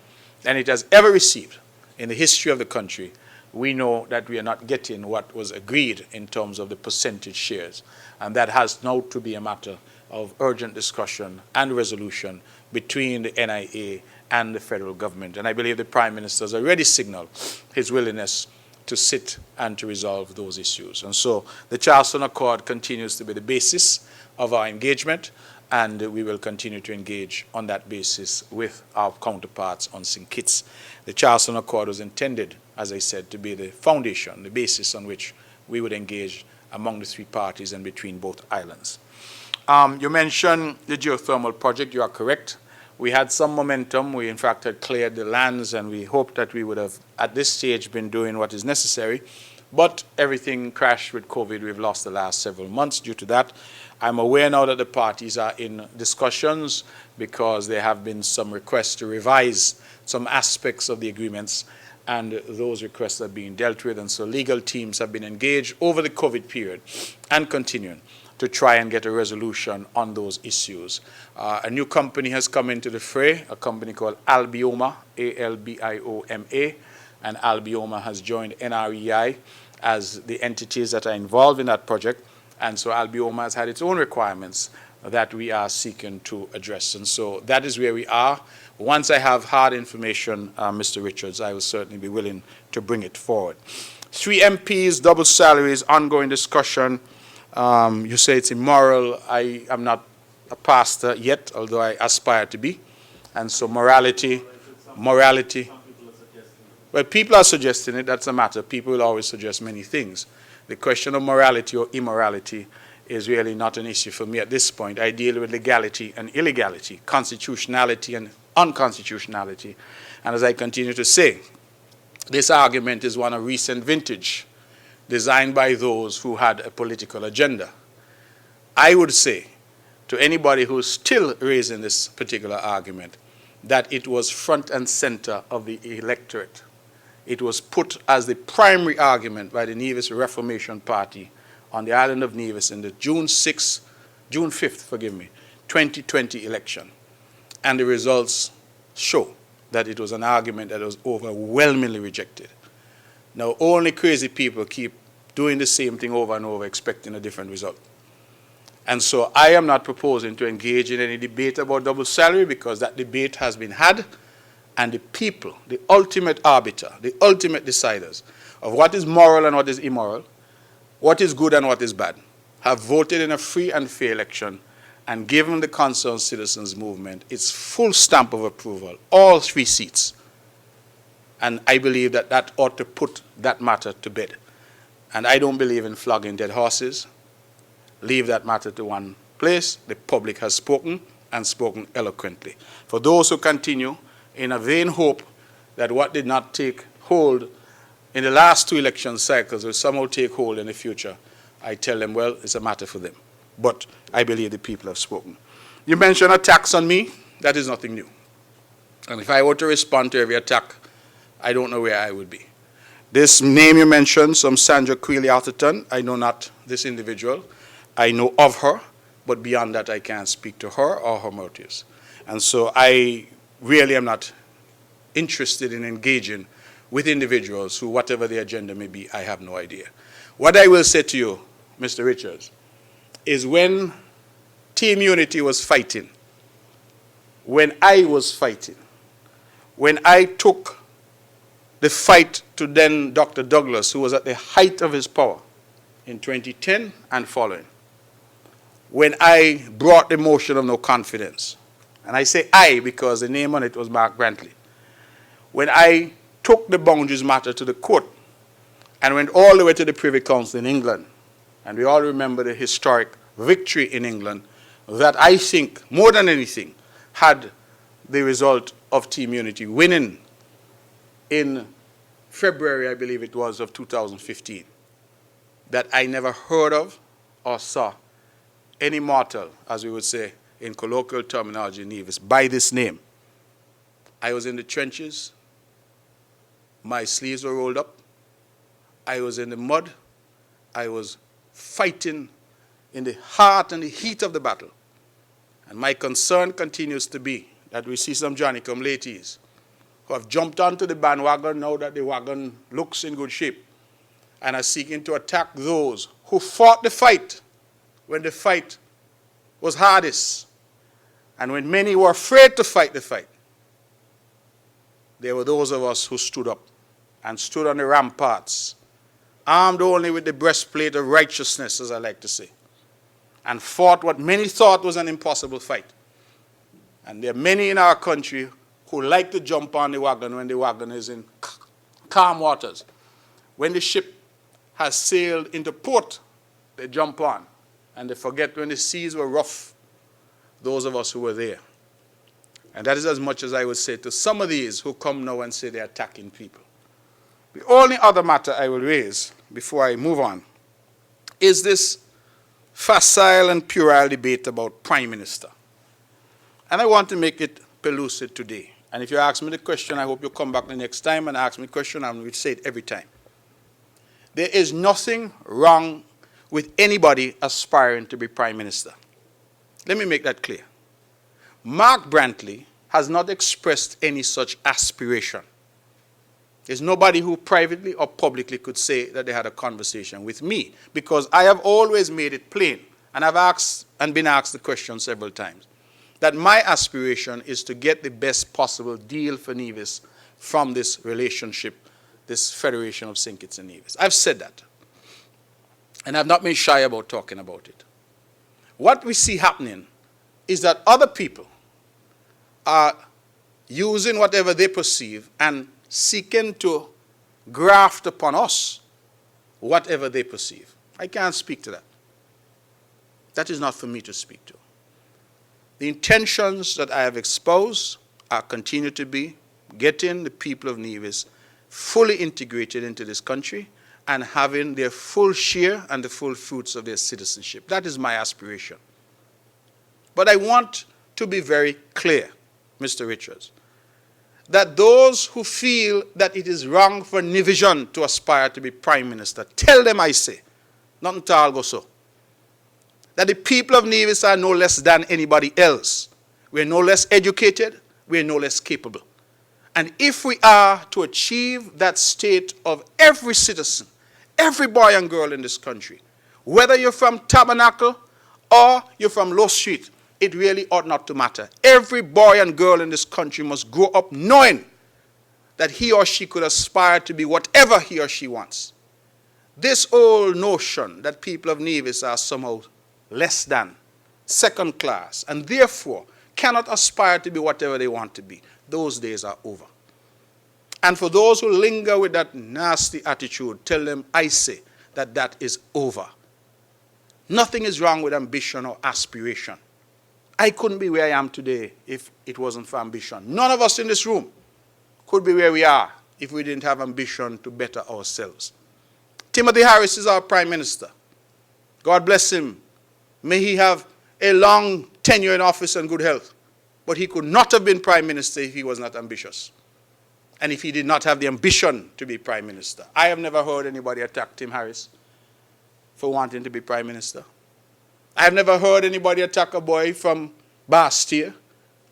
than it has ever received in the history of the country, we know that we are not getting what was agreed in terms of the percentage shares. And that has now to be a matter of urgent discussion and resolution between the NIA and the federal government. And I believe the Prime Minister has already signaled his willingness to sit and to resolve those issues. And so the Charlestown Accord continues to be the basis of our engagement, and we will continue to engage on that basis with our counterparts on St. Kitts. The Charlestown Accord was intended, as I said, to be the foundation, the basis on which we would engage among the three parties and between both islands. You mentioned the geothermal project. You are correct. We had some momentum. We, in fact, had cleared the lands, and we hoped that we would have, at this stage, been doing what is necessary. But everything crashed with COVID. We've lost the last several months due to that. I'm aware now that the parties are in discussions because there have been some requests to revise some aspects of the agreements, and those requests are being dealt with. And so legal teams have been engaged over the COVID period and continuing to try and get a resolution on those issues. A new company has come into the fray, a company called Albioma, A-L-B-I-O-M-A, and Albioma has joined NREI as the entities that are involved in that project. And so Albioma has had its own requirements that we are seeking to address. And so that is where we are. Once I have hard information, Mr. Richards, I will certainly be willing to bring it forward. 3 MPs, double salaries, ongoing discussion. You say it's immoral. I am not a pastor yet, although I aspire to be. And so morality. Well, people are suggesting it. That's a matter. People will always suggest many things. The question of morality or immorality is really not an issue for me at this point. I deal with legality and illegality, constitutionality and unconstitutionality. And as I continue to say, this argument is one of recent vintage, designed by those who had a political agenda. I would say to anybody who is still raising this particular argument that it was front and center of the electorate. It was put as the primary argument by the Nevis Reformation Party on the island of Nevis in the June 5th, 2020 election. And the results show that it was an argument that was overwhelmingly rejected. Now, only crazy people keep doing the same thing over and over, expecting a different result. And so I am not proposing to engage in any debate about double salary, because that debate has been had, and the people, the ultimate arbiter, the ultimate deciders of what is moral and what is immoral, what is good and what is bad, have voted in a free and fair election and given the Concerned Citizens Movement its full stamp of approval, all 3 seats. And I believe that that ought to put that matter to bed. And I don't believe in flogging dead horses. Leave that matter to one place. The public has spoken, and spoken eloquently. For those who continue in a vain hope that what did not take hold in the last 2 election cycles will somehow take hold in the future, I tell them, well, it's a matter for them. But I believe the people have spoken. You mentioned attacks on me. That is nothing new. And if I were to respond to every attack, I don't know where I would be. This name you mentioned, some Sandra Queely Atherton, I know not this individual. I know of her, but beyond that I can't speak to her or her motives. And so I really am not interested in engaging with individuals who, whatever their agenda may be, I have no idea. What I will say to you, Mr. Richards, is when Team Unity was fighting, when I was fighting, when I took the fight to then Dr. Douglas, who was at the height of his power in 2010 and following, when I brought the motion of no confidence, and I say I because the name on it was Mark Brantley, when I took the boundaries matter to the court and went all the way to the Privy Council in England, and we all remember the historic victory in England that I think, more than anything, had the result of Team Unity winning in February, I believe it was, of 2015, that I never heard of or saw any mortal, as we would say in colloquial terminology in Nevis, by this name. I was in the trenches. My sleeves were rolled up. I was in the mud. I was fighting in the heart and the heat of the battle. And my concern continues to be that we see some Johnny-come-lateys who have jumped onto the bandwagon now that the wagon looks in good shape and are seeking to attack those who fought the fight when the fight was hardest and when many were afraid to fight the fight. There were those of us who stood up and stood on the ramparts, armed only with the breastplate of righteousness, as I like to say, and fought what many thought was an impossible fight. And there are many in our country who like to jump on the wagon when the wagon is in calm waters. When the ship has sailed into port, they jump on, and they forget when the seas were rough, those of us who were there. And that is as much as I would say to some of these who come now and say they're attacking people. The only other matter I will raise before I move on is this facile and puerile debate about Prime Minister. And I want to make it pellucid today. And if you ask me the question, I hope you'll come back the next time and ask me the question, and we'll say it every time. There is nothing wrong with anybody aspiring to be Prime Minister. Let me make that clear. Mark Brantley has not expressed any such aspiration. There's nobody who privately or publicly could say that they had a conversation with me, because I have always made it plain, and I've asked and been asked the question several times, that my aspiration is to get the best possible deal for Nevis from this relationship, this Federation of St. Kitts and Nevis. I've said that, and I've not been shy about talking about it. What we see happening is that other people are using whatever they perceive and seeking to graft upon us whatever they perceive. I can't speak to that. That is not for me to speak to. The intentions that I have exposed are continue to be getting the people of Nevis fully integrated into this country and having their full share and the full fruits of their citizenship. That is my aspiration. But I want to be very clear, Mr. Richards, that those who feel that it is wrong for Nivision to aspire to be Prime Minister, tell them I say, not until I'll go so, that the people of Nevis are no less than anybody else. We're no less educated, we're no less capable. And if we are to achieve that state of every citizen, every boy and girl in this country, whether you're from Tabernacle or you're from Low Street, it really ought not to matter. Every boy and girl in this country must grow up knowing that he or she could aspire to be whatever he or she wants. This old notion that people of Nevis are somehow less than, second class, and therefore cannot aspire to be whatever they want to be, those days are over. And for those who linger with that nasty attitude, tell them I say that that is over. Nothing is wrong with ambition or aspiration. I couldn't be where I am today if it wasn't for ambition. None of us in this room could be where we are if we didn't have ambition to better ourselves. Timothy Harris is our Prime Minister. God bless him. May he have a long tenure in office and good health. But he could not have been Prime Minister if he was not ambitious. And if he did not have the ambition to be Prime Minister. I have never heard anybody attack Tim Harris for wanting to be Prime Minister. I have never heard anybody attack a boy from Bastia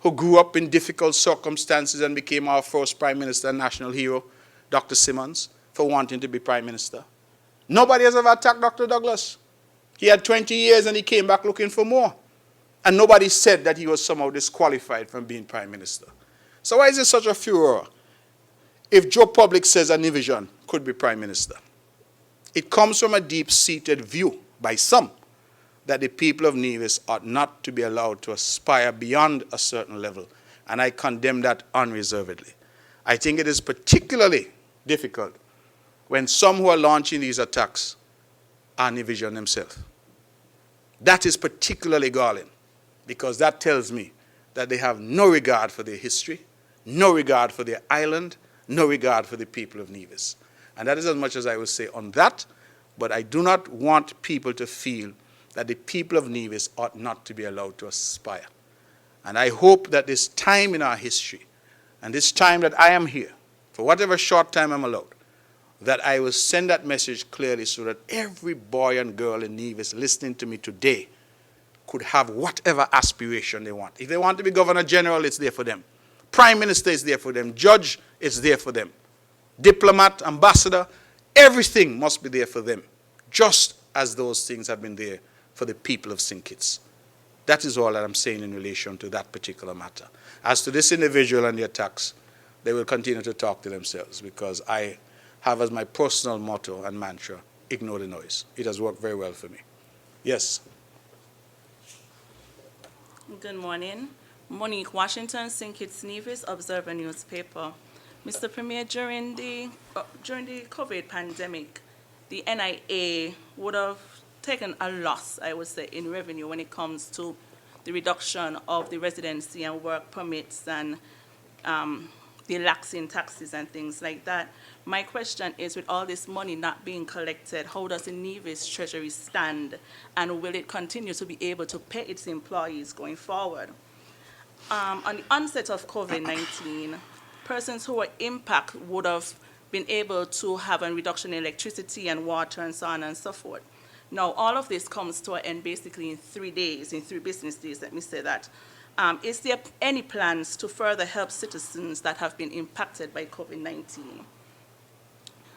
who grew up in difficult circumstances and became our first Prime Minister and national hero, Dr. Simmons, for wanting to be Prime Minister. Nobody has ever attacked Dr. Douglas. He had 20 years and he came back looking for more. And nobody said that he was somehow disqualified from being Prime Minister. So why is it such a furor if Joe Public says a Nivision could be Prime Minister? It comes from a deep-seated view by some that the people of Nevis ought not to be allowed to aspire beyond a certain level. And I condemn that unreservedly. I think it is particularly difficult when some who are launching these attacks are Nivision themselves. That is particularly galling, because that tells me that they have no regard for their history, no regard for their island, no regard for the people of Nevis. And that is as much as I will say on that, but I do not want people to feel that the people of Nevis ought not to be allowed to aspire. And I hope that this time in our history, and this time that I am here, for whatever short time I'm allowed, that I will send that message clearly so that every boy and girl in Nevis listening to me today could have whatever aspiration they want. If they want to be Governor General, it's there for them. Prime Minister is there for them. Judge is there for them. Diplomat, ambassador, everything must be there for them, just as those things have been there for the people of St. Kitts. That is all that I'm saying in relation to that particular matter. As to this individual and the attacks, they will continue to talk to themselves, because I have as my personal motto and mantra, ignore the noise. It has worked very well for me. Yes. Good morning. Monique Washington, St. Kitts Nevis, Observer newspaper. Mr. Premier, during the COVID pandemic, the NIA would have taken a loss, I would say, in revenue when it comes to the reduction of the residency and work permits and the relaxing taxes and things like that. My question is, with all this money not being collected, how does the Nevis Treasury stand, and will it continue to be able to pay its employees going forward? On the onset of COVID-19, persons who were impacted would have been able to have a reduction in electricity and water and so on and so forth. Now, all of this comes to an end basically in 3 days, in 3 business days, let me say that. Is there any plans to further help citizens that have been impacted by COVID-19?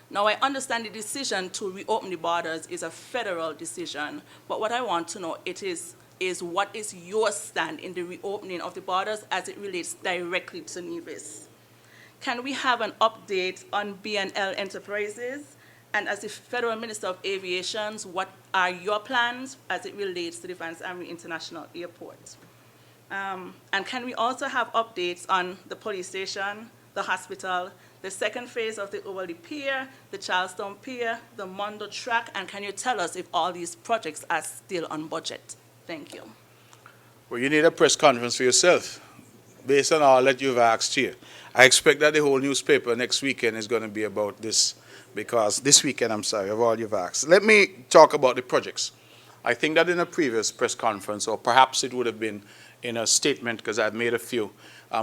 Now, I understand the decision to reopen the borders is a federal decision, but what I want to know is what is your stand in the reopening of the borders as it relates directly to Nevis? Can we have an update on B&L Enterprises? And as the Federal Minister of Aviation, what are your plans as it relates to the Vance Army International Airport? And can we also have updates on the police station, the hospital, the second phase of the Overly Pier, the Charlestown Pier, the Mondo Track, and can you tell us if all these projects are still on budget? Thank you. Well, you need a press conference for yourself, based on all that you've asked here. I expect that the whole newspaper next weekend is going to be about this, because this weekend, of all you've asked. Let me talk about the projects. I think that in a previous press conference, or perhaps it would have been in a statement, because I've made a few,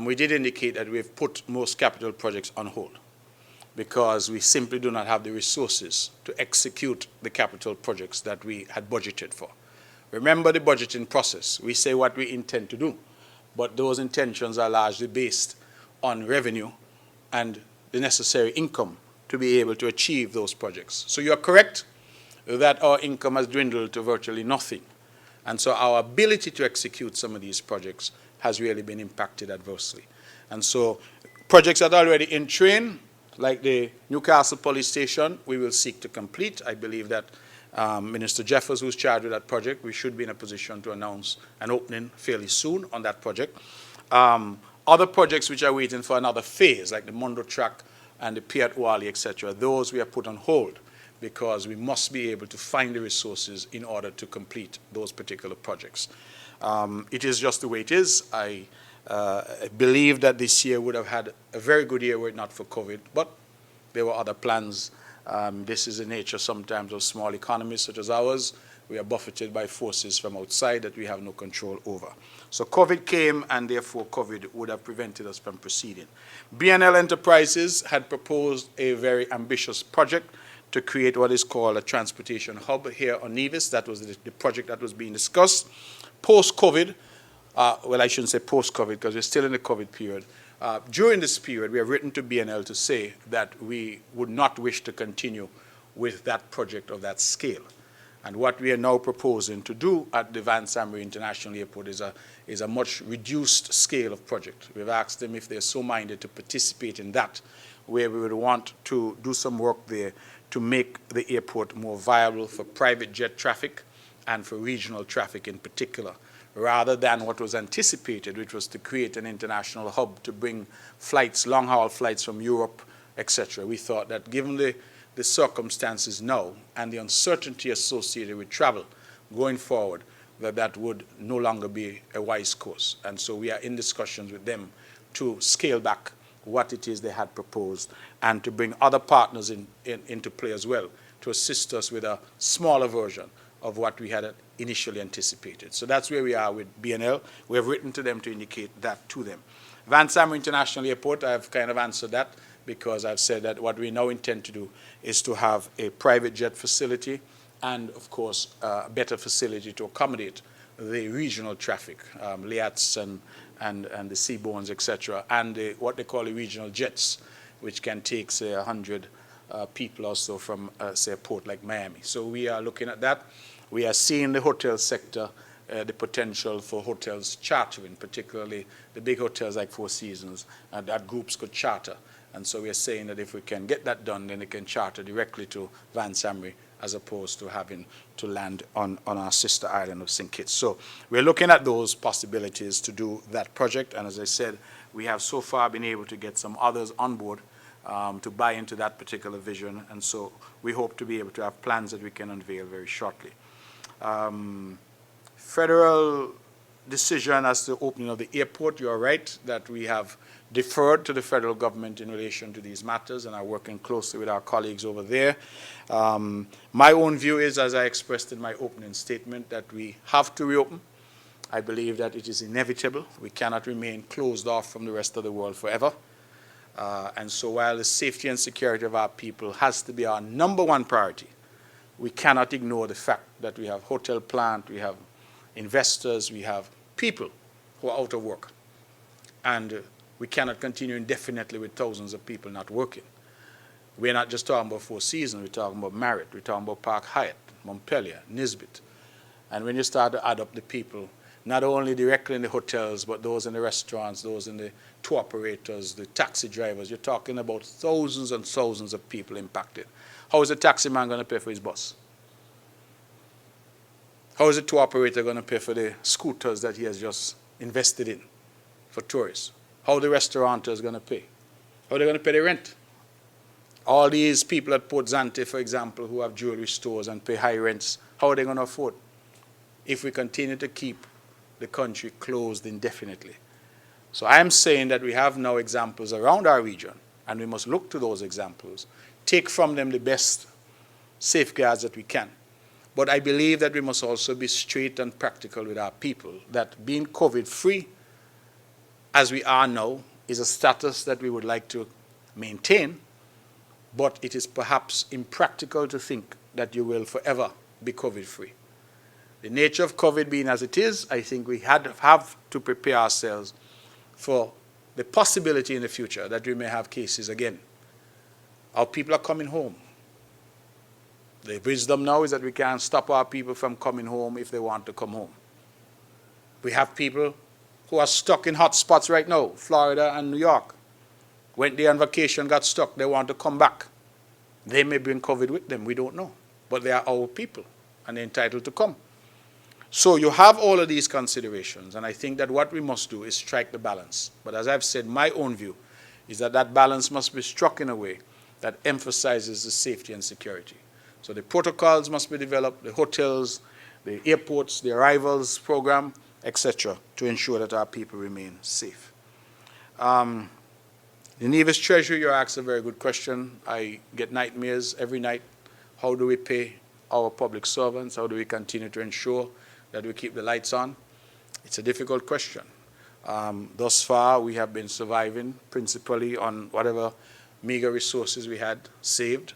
we did indicate that we've put most capital projects on hold because we simply do not have the resources to execute the capital projects that we had budgeted for. Remember the budgeting process. We say what we intend to do, but those intentions are largely based on revenue and the necessary income to be able to achieve those projects. So you are correct that our income has dwindled to virtually nothing. And so our ability to execute some of these projects has really been impacted adversely. And so projects that are already in train, like the Newcastle Police Station, we will seek to complete. I believe that Minister Jeffers, who's charged with that project, we should be in a position to announce an opening fairly soon on that project. Other projects which are waiting for another phase, like the Mondo Track and the Pier at Wally, etc., those we have put on hold because we must be able to find the resources in order to complete those particular projects. It is just the way it is. I believe that this year would have had a very good year were it not for COVID, but there were other plans. This is the nature sometimes of small economies such as ours. We are buffeted by forces from outside that we have no control over. So COVID came, and therefore COVID would have prevented us from proceeding. B&L Enterprises had proposed a very ambitious project to create what is called a transportation hub here on Nevis. That was the project that was being discussed. Post-COVID, well, I shouldn't say post-COVID because we're still in the COVID period. During this period, we have written to B&L to say that we would not wish to continue with that project of that scale. And what we are now proposing to do at the Vance Army International Airport is a much reduced scale of project. We've asked them if they're so minded to participate in that, where we would want to do some work there to make the airport more viable for private jet traffic and for regional traffic in particular, rather than what was anticipated, which was to create an international hub to bring flights, long-haul flights from Europe, etc. We thought that given the circumstances now and the uncertainty associated with travel going forward, that would no longer be a wise course. And so we are in discussions with them to scale back what it is they had proposed and to bring other partners into play as well to assist us with a smaller version of what we had initially anticipated. So that's where we are with BNL. We have written to them to indicate that to them. Van Samer International Airport, I've kind of answered that because I've said that what we now intend to do is to have a private jet facility and, of course, a better facility to accommodate the regional traffic, Liats and the Seaborns, etc., and what they call the regional jets, which can take, say, 100 people or so from, say, a port like Miami. So we are looking at that. We are seeing the hotel sector, the potential for hotels chartering, particularly the big hotels like Four Seasons, that groups could charter. And so we are saying that if we can get that done, then they can charter directly to Van Samer as opposed to having to land on our sister island of St. Kitts. So we're looking at those possibilities to do that project. And as I said, we have so far been able to get some others on board to buy into that particular vision. And so we hope to be able to have plans that we can unveil very shortly. Federal decision as to the opening of the airport, you are right that we have deferred to the federal government in relation to these matters and are working closely with our colleagues over there. My own view is, as I expressed in my opening statement, that we have to reopen. I believe that it is inevitable. We cannot remain closed off from the rest of the world forever. And so while the safety and security of our people has to be our number one priority, we cannot ignore the fact that we have hotel plant, we have investors, we have people who are out of work. And we cannot continue indefinitely with thousands of people not working. We're not just talking about Four Seasons, we're talking about Marriott, we're talking about Park Hyatt, Montpelier, Nisbet. And when you start to add up the people, not only directly in the hotels, but those in the restaurants, those in the tour operators, the taxi drivers, you're talking about thousands and thousands of people impacted. How is a taxi man going to pay for his bus? How is a tour operator going to pay for the scooters that he has just invested in for tourists? How are the restaurateurs going to pay? How are they going to pay the rent? All these people at Port Zante, for example, who have jewelry stores and pay high rents, how are they going to afford if we continue to keep the country closed indefinitely? So I am saying that we have now examples around our region, and we must look to those examples, take from them the best safeguards that we can. But I believe that we must also be straight and practical with our people, that being COVID-free, as we are now, is a status that we would like to maintain, but it is perhaps impractical to think that you will forever be COVID-free. The nature of COVID being as it is, I think we have to prepare ourselves for the possibility in the future that we may have cases again. Our people are coming home. The wisdom now is that we can't stop our people from coming home if they want to come home. We have people who are stuck in hot spots right now, Florida and New York. Went there on vacation, got stuck, they want to come back. They may bring COVID with them, we don't know. But they are our people, and they're entitled to come. So you have all of these considerations, and I think that what we must do is strike the balance. But as I've said, my own view is that that balance must be struck in a way that emphasizes the safety and security. So the protocols must be developed, the hotels, the airports, the arrivals program, etc., to ensure that our people remain safe. The Nevis Treasury, you asked a very good question. I get nightmares every night. How do we pay our public servants? How do we continue to ensure that we keep the lights on? It's a difficult question. Thus far, we have been surviving principally on whatever meager resources we had saved,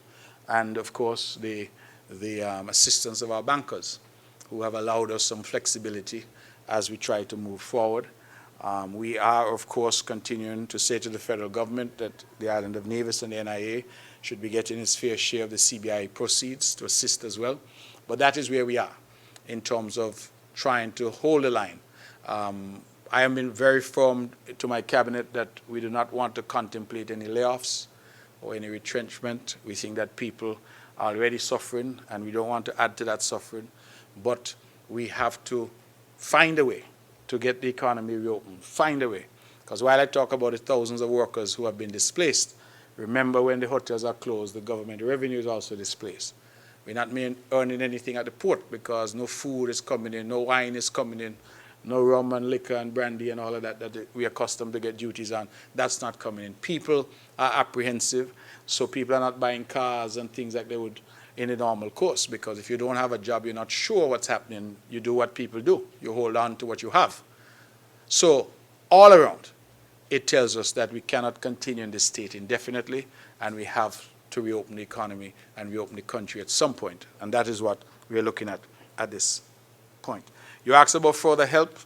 and of course the assistance of our bankers, who have allowed us some flexibility as we try to move forward. We are, of course, continuing to say to the federal government that the island of Nevis and the NIA should be getting its fair share of the CBI proceeds to assist as well. But that is where we are in terms of trying to hold the line. I have been very firm to my cabinet that we do not want to contemplate any layoffs or any retrenchment. We think that people are already suffering, and we don't want to add to that suffering. But we have to find a way to get the economy reopened, find a way. Because while I talk about the thousands of workers who have been displaced, remember when the hotels are closed, the government revenue is also displaced. We're not earning anything at the port because no food is coming in, no wine is coming in, no rum and liquor and brandy and all of that we are accustomed to get duties on. That's not coming in. People are apprehensive, so people are not buying cars and things like they would in the normal course, because if you don't have a job, you're not sure what's happening, you do what people do. You hold on to what you have. So all around, it tells us that we cannot continue in this state indefinitely, and we have to reopen the economy and reopen the country at some point. And that is what we're looking at this point. You asked about further help.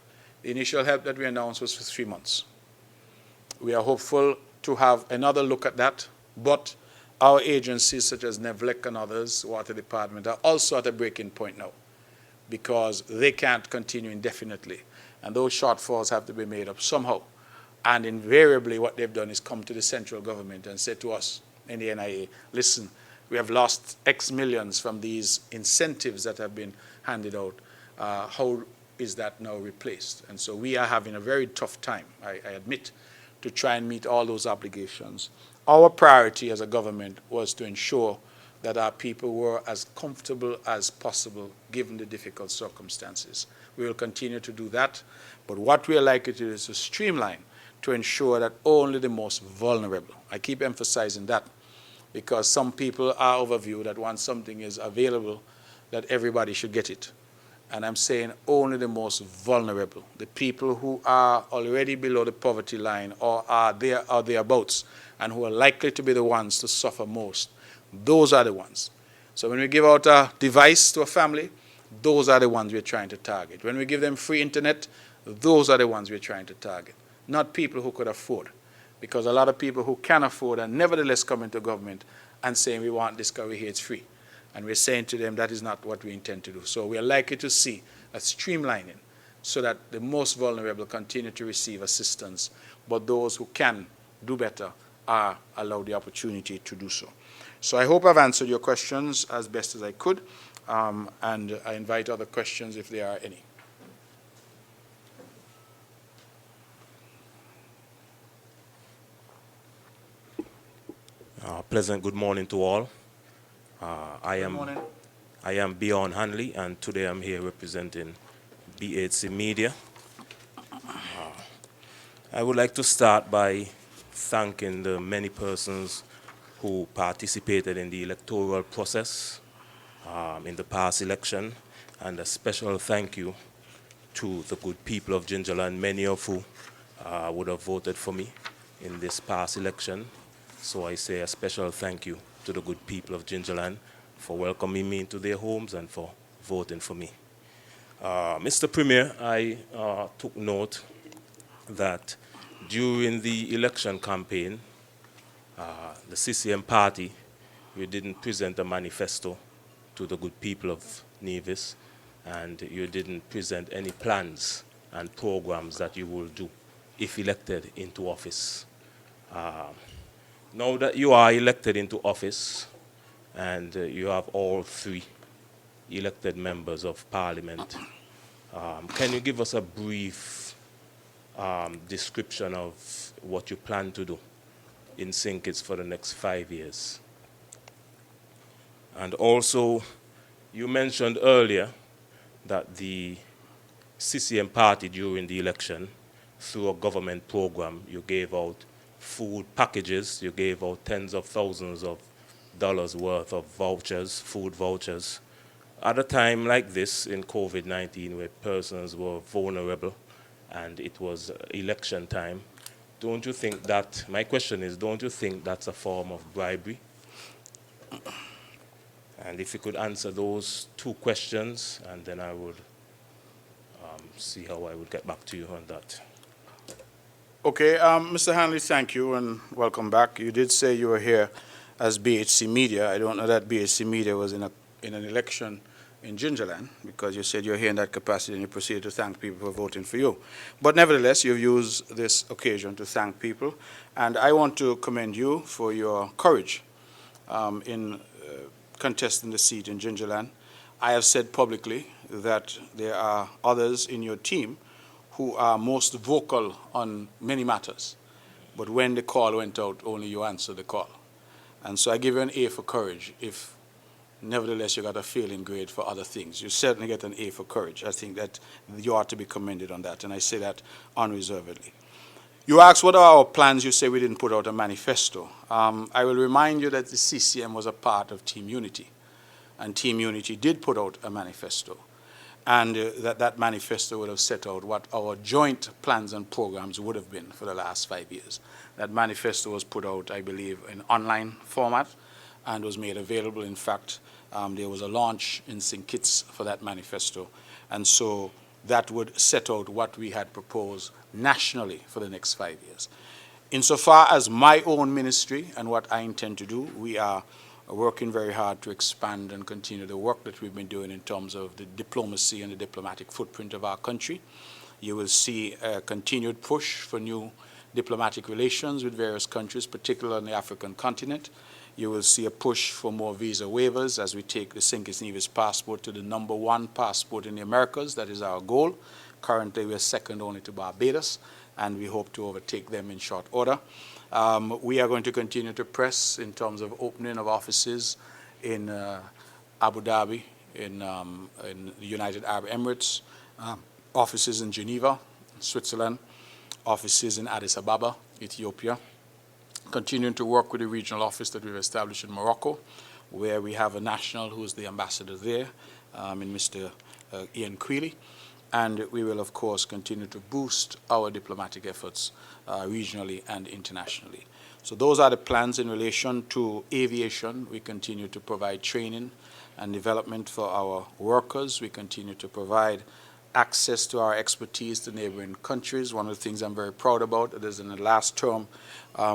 The initial help that we announced was for 3 months. We are hopeful to have another look at that, but our agencies such as NEVLEC and others, Water Department, are also at a breaking point now because they can't continue indefinitely. And those shortfalls have to be made up somehow. And invariably what they've done is come to the central government and said to us in the NIA, listen, we have lost X millions from these incentives that have been handed out. How is that now replaced? And so we are having a very tough time, I admit, to try and meet all those obligations. Our priority as a government was to ensure that our people were as comfortable as possible given the difficult circumstances. We will continue to do that, but what we are likely to do is to streamline to ensure that only the most vulnerable, I keep emphasizing that, because some people are of a view that once something is available, that everybody should get it. And I'm saying only the most vulnerable, the people who are already below the poverty line or are there or thereabouts, and who are likely to be the ones to suffer most. Those are the ones. So when we give out a device to a family, those are the ones we're trying to target. When we give them free internet, those are the ones we're trying to target. Not people who could afford. Because a lot of people who can afford and nevertheless come into government and saying we want this because we hear it's free. And we're saying to them that is not what we intend to do. So we are likely to see a streamlining so that the most vulnerable continue to receive assistance, but those who can do better are allowed the opportunity to do so. So I hope I've answered your questions as best as I could, and I invite other questions if there are any. Pleasant good morning to all. I am Bjorn Hanley, and today I'm here representing BHC Media. I would like to start by thanking the many persons who participated in the electoral process in the past election, and a special thank you to the good people of Gingerland, many of who would have voted for me in this past election. So I say a special thank you to the good people of Gingerland for welcoming me into their homes and for voting for me. Mr. Premier, I took note that during the election campaign, the CCM party, you didn't present a manifesto to the good people of Nevis, and you didn't present any plans and programs that you will do if elected into office. Now that you are elected into office and you have all 3 elected members of Parliament, can you give us a brief description of what you plan to do in St. Kitts for the next 5 years? And also, you mentioned earlier that the CCM party during the election, through a government program, you gave out food packages, you gave out tens of thousands of dollars worth of vouchers, food vouchers. At a time like this in COVID-19 where persons were vulnerable and it was election time, don't you think that, my question is, don't you think that's a form of bribery? And if you could answer those 2 questions, and then I would see how I would get back to you on that. Okay, Mr. Hanley, thank you and welcome back. You did say you were here as BHC Media. I don't know that BHC Media was in an election in Gingerland, because you said you're here in that capacity and you proceeded to thank people for voting for you. But nevertheless, you've used this occasion to thank people, and I want to commend you for your courage in contesting the seat in Gingerland. I have said publicly that there are others in your team who are most vocal on many matters. But when the call went out, only you answered the call. And so I give you an A for courage. If nevertheless you got a failing grade for other things, you certainly get an A for courage. I think that you ought to be commended on that, and I say that unreservedly. You asked what are our plans. You say we didn't put out a manifesto. I will remind you that the CCM was a part of Team Unity. and Team Unity did put out a manifesto. And that manifesto would have set out what our joint plans and programs would have been for the last 5 years. That manifesto was put out, I believe, in online format and was made available. In fact, there was a launch in St. Kitts for that manifesto. And so that would set out what we had proposed nationally for the next 5 years. Insofar as my own ministry and what I intend to do, we are working very hard to expand and continue the work that we've been doing in terms of the diplomacy and the diplomatic footprint of our country. You will see a continued push for new diplomatic relations with various countries, particularly on the African continent. You will see a push for more visa waivers as we take the St. Kitts Nevis passport to the #1 passport in the Americas. That is our goal. Currently, we are second only to Barbados, and we hope to overtake them in short order. We are going to continue to press in terms of opening of offices in Abu Dhabi, in the United Arab Emirates, offices in Geneva, Switzerland, offices in Addis Ababa, Ethiopia. Continuing to work with the regional office that we've established in Morocco, where we have a national who is the ambassador there, in Mr. Ian Quealy. And we will, of course, continue to boost our diplomatic efforts regionally and internationally. So those are the plans in relation to aviation. We continue to provide training and development for our workers. We continue to provide access to our expertise to neighboring countries. One of the things I'm very proud about is in the last term,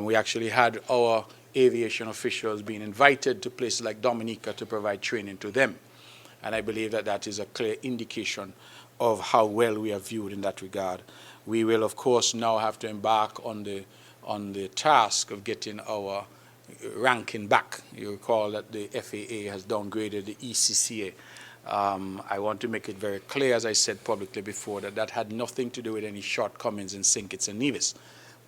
we actually had our aviation officials being invited to places like Dominica to provide training to them. And I believe that that is a clear indication of how well we are viewed in that regard. We will, of course, now have to embark on the task of getting our ranking back. You recall that the FAA has downgraded the ECCA. I want to make it very clear, as I said publicly before, that that had nothing to do with any shortcomings in St. Kitts and Nevis.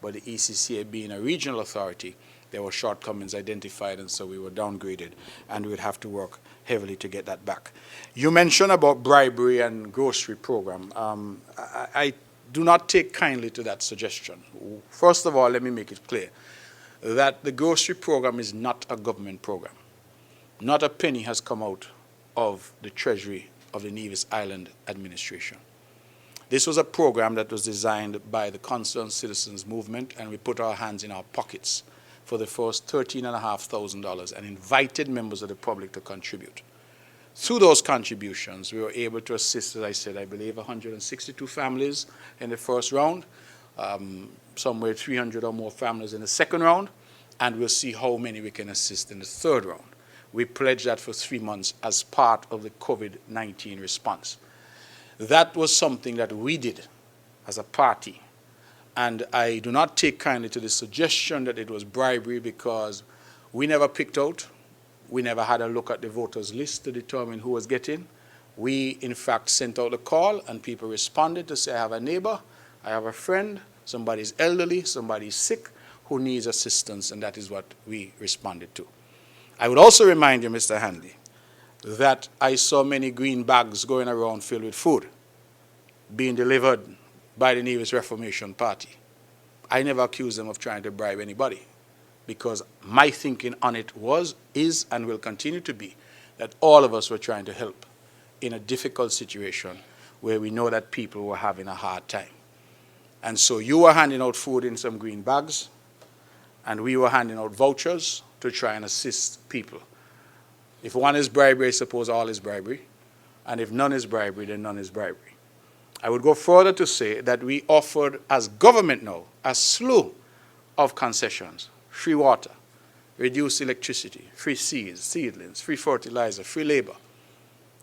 But the ECCA being a regional authority, there were shortcomings identified, and so we were downgraded, and we would have to work heavily to get that back. You mentioned about bribery and grocery program. I do not take kindly to that suggestion. First of all, let me make it clear that the grocery program is not a government program. Not a penny has come out of the treasury of the Nevis Island administration. This was a program that was designed by the Concerned Citizens Movement, and we put our hands in our pockets for the first $13,500 and invited members of the public to contribute. Through those contributions, we were able to assist, as I said, I believe 162 families in the first round, somewhere 300 or more families in the second round, and we'll see how many we can assist in the third round. We pledged that for 3 months as part of the COVID-19 response. That was something that we did as a party. And I do not take kindly to the suggestion that it was bribery, because we never picked out, we never had a look at the voters list to determine who was getting. We, in fact, sent out a call, and people responded to say, I have a neighbor, I have a friend, somebody's elderly, somebody's sick, who needs assistance, and that is what we responded to. I would also remind you, Mr. Hanley, that I saw many green bags going around filled with food being delivered by the Nevis Reformation Party. I never accused them of trying to bribe anybody, because my thinking on it was, is, and will continue to be that all of us were trying to help in a difficult situation where we know that people were having a hard time. And so you were handing out food in some green bags, and we were handing out vouchers to try and assist people. If one is bribery, I suppose all is bribery. And if none is bribery, then none is bribery. I would go further to say that we offered, as government now, a slew of concessions: free water, reduced electricity, free seeds, seedlings, free fertilizer, free labor.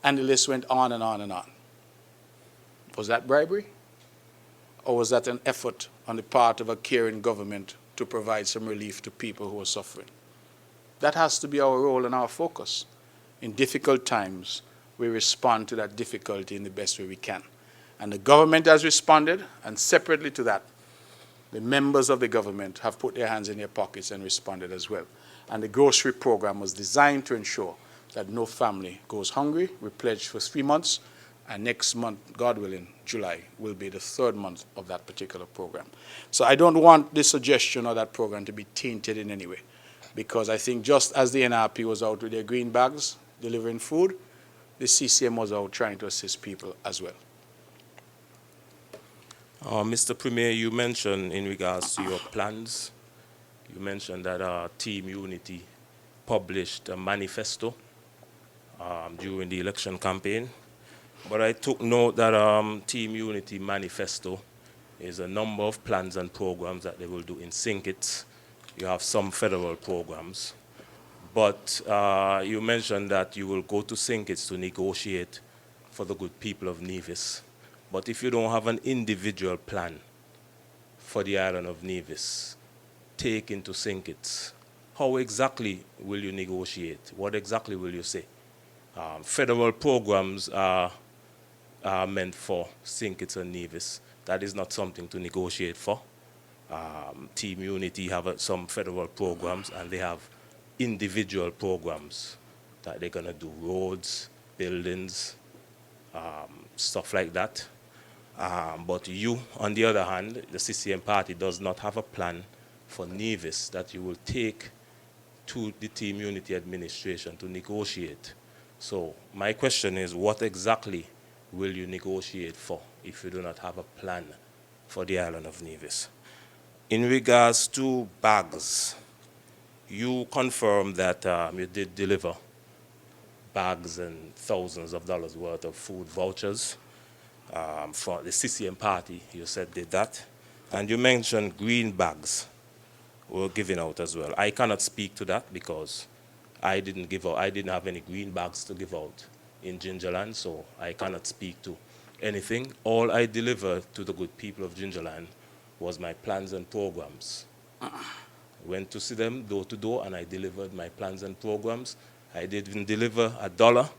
And the list went on and on and on. Was that bribery? Or was that an effort on the part of a caring government to provide some relief to people who are suffering? That has to be our role and our focus. In difficult times, we respond to that difficulty in the best way we can. And the government has responded, and separately to that, the members of the government have put their hands in their pockets and responded as well. And the grocery program was designed to ensure that no family goes hungry. We pledged for 3 months, and next month, God willing, July, will be the 3rd month of that particular program. So I don't want this suggestion or that program to be tainted in any way, because I think just as the NRP was out with their green bags, delivering food, the CCM was out trying to assist people as well. Mr. Premier, you mentioned in regards to your plans, you mentioned that Team Unity published a manifesto during the election campaign. But I took note that Team Unity manifesto is a number of plans and programs that they will do in St. You have some federal programs. But you mentioned that you will go to St. to negotiate for the good people of Nevis. But if you don't have an individual plan for the island of Nevis, take into St. Kitts, how exactly will you negotiate? What exactly will you say? Federal programs are meant for St. Kitts and Nevis. That is not something to negotiate for. Team Unity have some federal programs, and they have individual programs that they're going to do, roads, buildings, stuff like that. But you, on the other hand, the CCM party does not have a plan for Nevis that you will take to the Team Unity administration to negotiate. So my question is, what exactly will you negotiate for if you do not have a plan for the island of Nevis? In regards to bags, you confirmed that you did deliver bags and thousands of dollars worth of food vouchers for the CCM party. You said did that. And you mentioned green bags were given out as well. I cannot speak to that because I didn't have any green bags to give out in Gingerland, so I cannot speak to anything. All I delivered to the good people of Gingerland was my plans and programs. Went to see them door to door, and I delivered my plans and programs. I didn't deliver $1.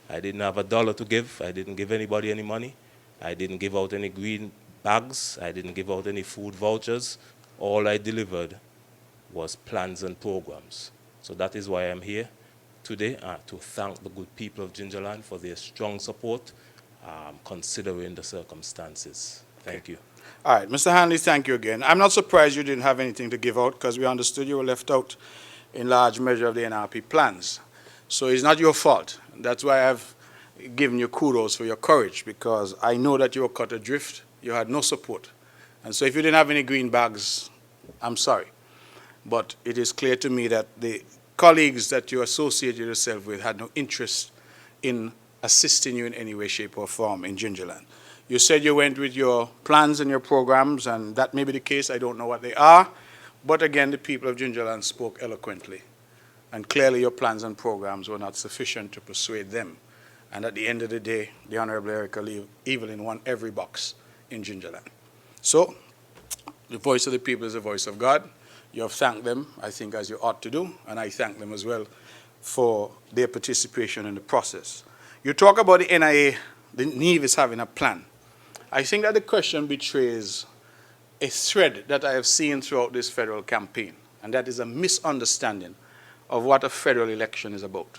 I didn't have $1 to give. I didn't give anybody any money. I didn't give out any green bags. I didn't give out any food vouchers. All I delivered was plans and programs. So that is why I'm here today, to thank the good people of Gingerland for their strong support, considering the circumstances. Thank you. All right, Mr. Hanley, thank you again. I'm not surprised you didn't have anything to give out because we understood you were left out in large measure of the NRP plans. So it's not your fault. That's why I've given you kudos for your courage, because I know that you were cut adrift. You had no support. And so if you didn't have any green bags, I'm sorry. But it is clear to me that the colleagues that you associated yourself with had no interest in assisting you in any way, shape, or form in Gingerland. You said you went with your plans and your programs, and that may be the case. I don't know what they are. But again, the people of Gingerland spoke eloquently. And clearly your plans and programs were not sufficient to persuade them. And at the end of the day, the Honorable Erica Evelyn won every box in Gingerland. So the voice of the people is the voice of God. You have thanked them, I think, as you ought to do. And I thank them as well for their participation in the process. You talk about the NIA, the Nevis having a plan. I think that the question betrays a thread that I have seen throughout this federal campaign, and that is a misunderstanding of what a federal election is about.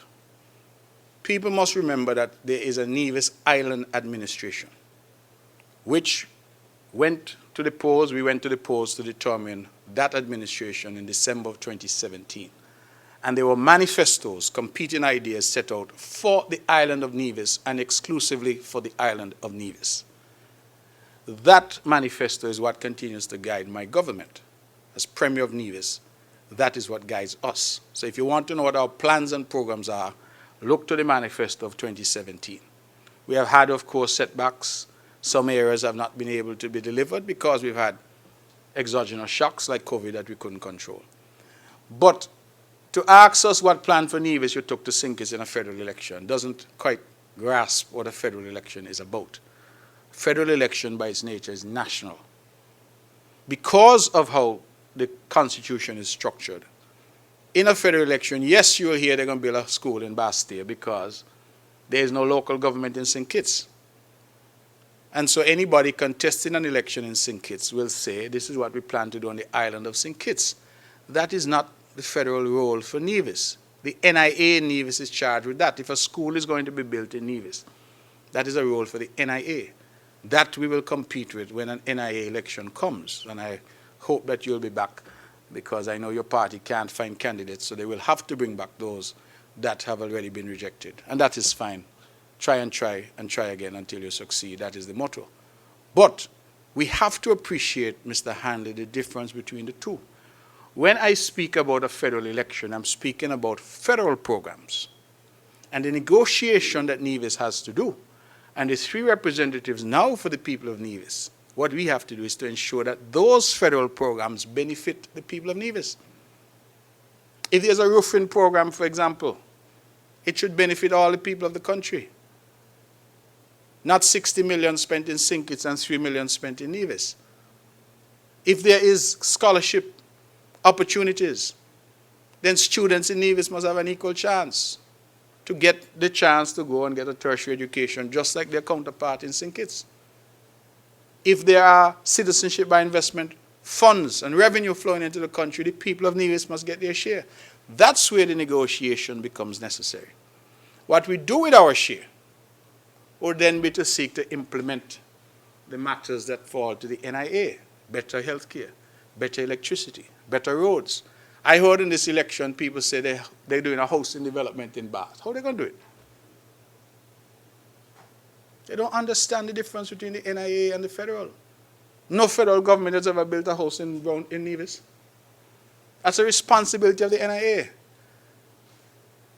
People must remember that there is a Nevis Island administration, which went to the polls. We went to the polls to determine that administration in December of 2017. And there were manifestos, competing ideas set out for the island of Nevis and exclusively for the island of Nevis. That manifesto is what continues to guide my government. As Premier of Nevis, that is what guides us. So if you want to know what our plans and programs are, look to the manifesto of 2017. We have had, of course, setbacks. Some areas have not been able to be delivered because we've had exogenous shocks like COVID that we couldn't control. But to ask us what plan for Nevis you took to St. Kitts in a federal election doesn't quite grasp what a federal election is about. Federal election by its nature is national. Because of how the Constitution is structured, in a federal election, yes, you will hear they're going to build a school in Bastille because there is no local government in St. Kitts. And so anybody contesting an election in St. Kitts will say, this is what we plan to do on the island of St. Kitts. That is not the federal role for Nevis. The NIA in Nevis is charged with that. If a school is going to be built in Nevis, that is a role for the NIA. That we will compete with when an NIA election comes. And I hope that you'll be back, because I know your party can't find candidates, so they will have to bring back those that have already been rejected. And that is fine. Try and try again until you succeed. That is the motto. But we have to appreciate, Mr. Hanley, the difference between the two. When I speak about a federal election, I'm speaking about federal programs. And the negotiation that Nevis has to do, and the 3 representatives now for the people of Nevis, what we have to do is to ensure that those federal programs benefit the people of Nevis. If there's a roofing program, for example, it should benefit all the people of the country. Not 60 million spent in St. Kitts and 3 million spent in Nevis. If there is scholarship opportunities, then students in Nevis must have an equal chance to get the chance to go and get a tertiary education, just like their counterpart in St. Kitts. If there are citizenship by investment funds and revenue flowing into the country, the people of Nevis must get their share. That's where the negotiation becomes necessary. What we do with our share would then be to seek to implement the matters that fall to the NIA, better health care, better electricity, better roads. I heard in this election people say they're doing a housing development in Bath. How are they going to do it? They don't understand the difference between the NIA and the federal. No federal government has ever built a house in Nevis. That's a responsibility of the NIA.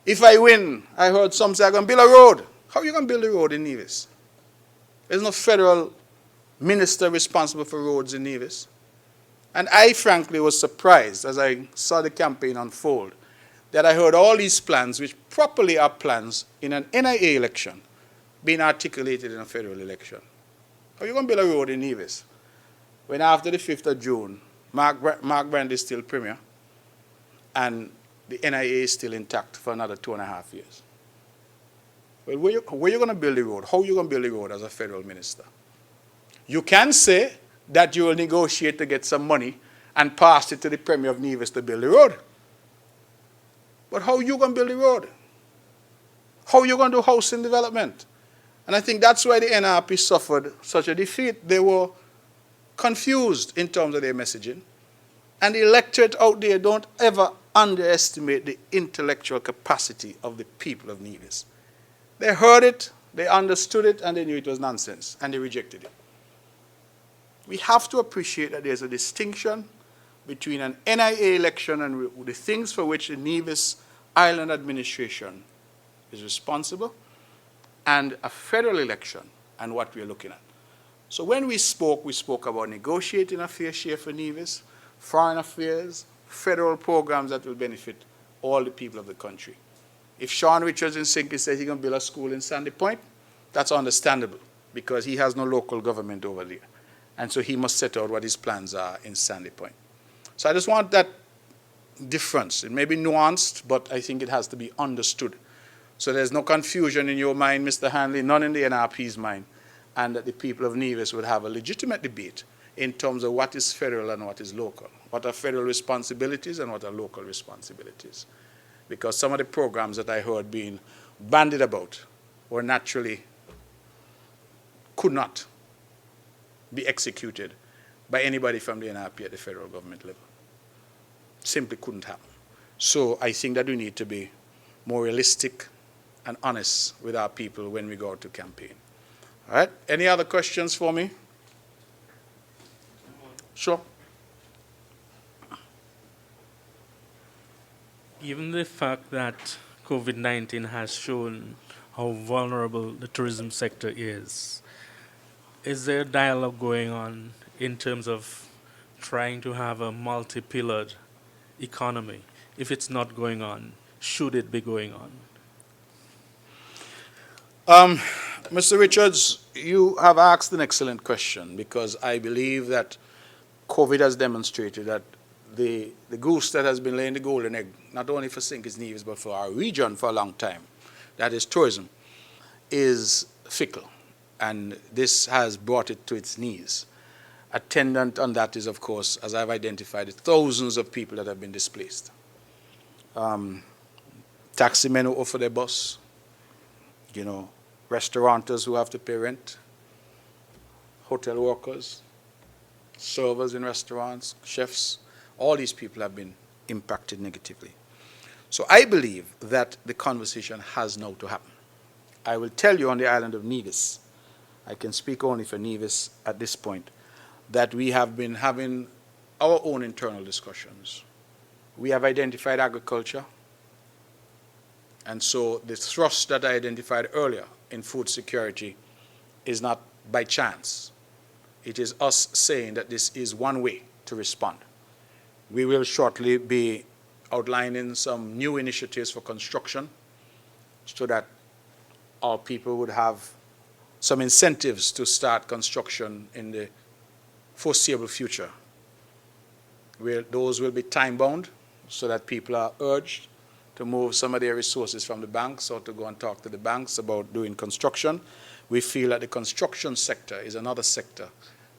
If I win, I heard some say I'm going to build a road. How are you going to build a road in Nevis? There's no federal minister responsible for roads in Nevis. And I frankly was surprised as I saw the campaign unfold that I heard all these plans, which properly are plans in an NIA election, being articulated in a federal election. How are you going to build a road in Nevis when after the 5th of June, Mark Brand is still premier and the NIA is still intact for another 2.5 years? Well, where you going to build the road? How are you going to build the road as a federal minister? You can say that you will negotiate to get some money and pass it to the Premier of Nevis to build the road. But how are you going to build the road? How are you going to do housing development? And I think that's why the NRP suffered such a defeat. They were confused in terms of their messaging. And the electorate out there don't ever underestimate the intellectual capacity of the people of Nevis. They heard it, they understood it, and they knew it was nonsense, and they rejected it. We have to appreciate that there's a distinction between an NIA election and the things for which the Nevis Island administration is responsible, and a federal election and what we're looking at. So when we spoke about negotiating a fair share for Nevis, foreign affairs, federal programs that will benefit all the people of the country. If Sean Richards in St. Kitts says he's going to build a school in Sandy Point, that's understandable because he has no local government over there. And so he must set out what his plans are in Sandy Point. So I just want that difference. It may be nuanced, but I think it has to be understood. So there's no confusion in your mind, Mr. Hanley, none in the NRP's mind, and that the people of Nevis would have a legitimate debate in terms of what is federal and what is local, what are federal responsibilities and what are local responsibilities. Because some of the programs that I heard being bandied about were naturally could not be executed by anybody from the NRP at the federal government level. Simply couldn't happen. So I think that we need to be more realistic and honest with our people when we go out to campaign. All right? Any other questions for me? Sure. Given the fact that COVID-19 has shown how vulnerable the tourism sector is there a dialogue going on in terms of trying to have a multi-pillared economy? If it's not going on, should it be going on? Mr. Richards, you have asked an excellent question because I believe that COVID has demonstrated that the goose that has been laying the golden egg, not only for St. Kitts Nevis, but for our region for a long time, that is tourism, is fickle. And this has brought it to its knees. Attendant on that is, of course, as I've identified, thousands of people that have been displaced. Taxi men who offer their bus, restaurateurs who have to pay rent, hotel workers, servers in restaurants, chefs, all these people have been impacted negatively. So I believe that the conversation has now to happen. I will tell you on the island of Nevis, I can speak only for Nevis at this point, that we have been having our own internal discussions. We have identified agriculture, and so the thrust that I identified earlier in food security is not by chance. It is us saying that this is one way to respond. We will shortly be outlining some new initiatives for construction so that our people would have some incentives to start construction in the foreseeable future. Those will be time-bound so that people are urged to move some of their resources from the banks or to go and talk to the banks about doing construction. We feel that the construction sector is another sector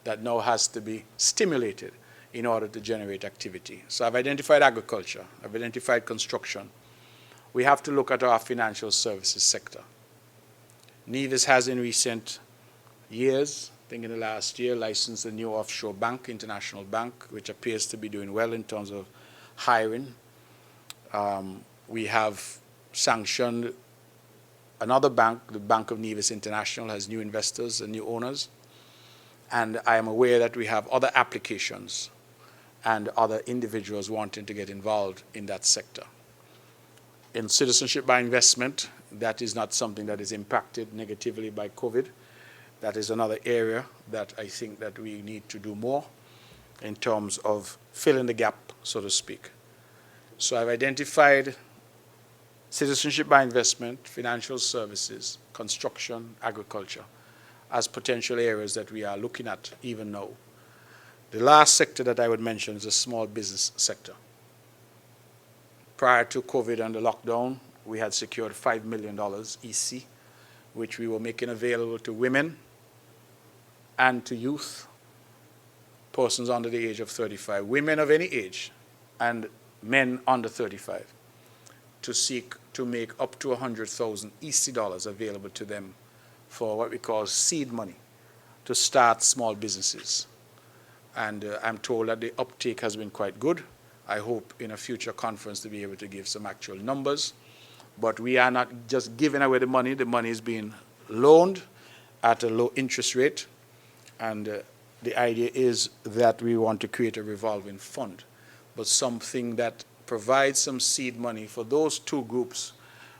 that now has to be stimulated in order to generate activity. So I've identified agriculture, I've identified construction. We have to look at our financial services sector. Nevis has in recent years, I think in the last year, licensed a new offshore bank, international bank, which appears to be doing well in terms of hiring. We have sanctioned another bank, the Bank of Nevis International, has new investors and new owners. And I am aware that we have other applications and other individuals wanting to get involved in that sector. In citizenship by investment, that is not something that is impacted negatively by COVID. That is another area that I think that we need to do more in terms of filling the gap, so to speak. So I've identified citizenship by investment, financial services, construction, agriculture as potential areas that we are looking at even now. The last sector that I would mention is the small business sector. Prior to COVID and the lockdown, we had secured $5 million EC, which we were making available to women and to youth, persons under the age of 35, women of any age, and men under 35, to seek to make up to 100,000 EC dollars available to them for what we call seed money to start small businesses. And I'm told that the uptake has been quite good. I hope in a future conference to be able to give some actual numbers. But we are not just giving away the money. The money is being loaned at a low interest rate. And the idea is that we want to create a revolving fund, but something that provides some seed money for those two groups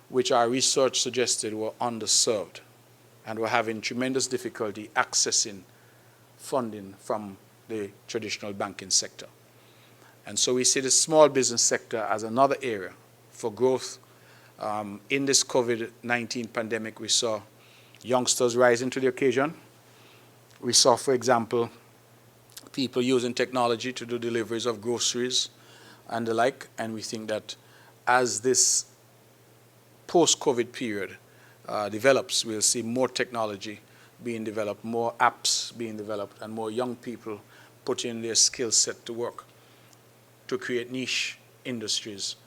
which our research suggested were underserved and were having tremendous difficulty accessing funding from the traditional banking sector. And so we see the small business sector as another area for growth. In this COVID-19 pandemic, we saw youngsters rising to the occasion. We saw, for example, people using technology to do deliveries of groceries and the like. And we think that as this post-COVID period develops, we'll see more technology being developed, more apps being developed, and more young people putting their skill set to work to create niche industries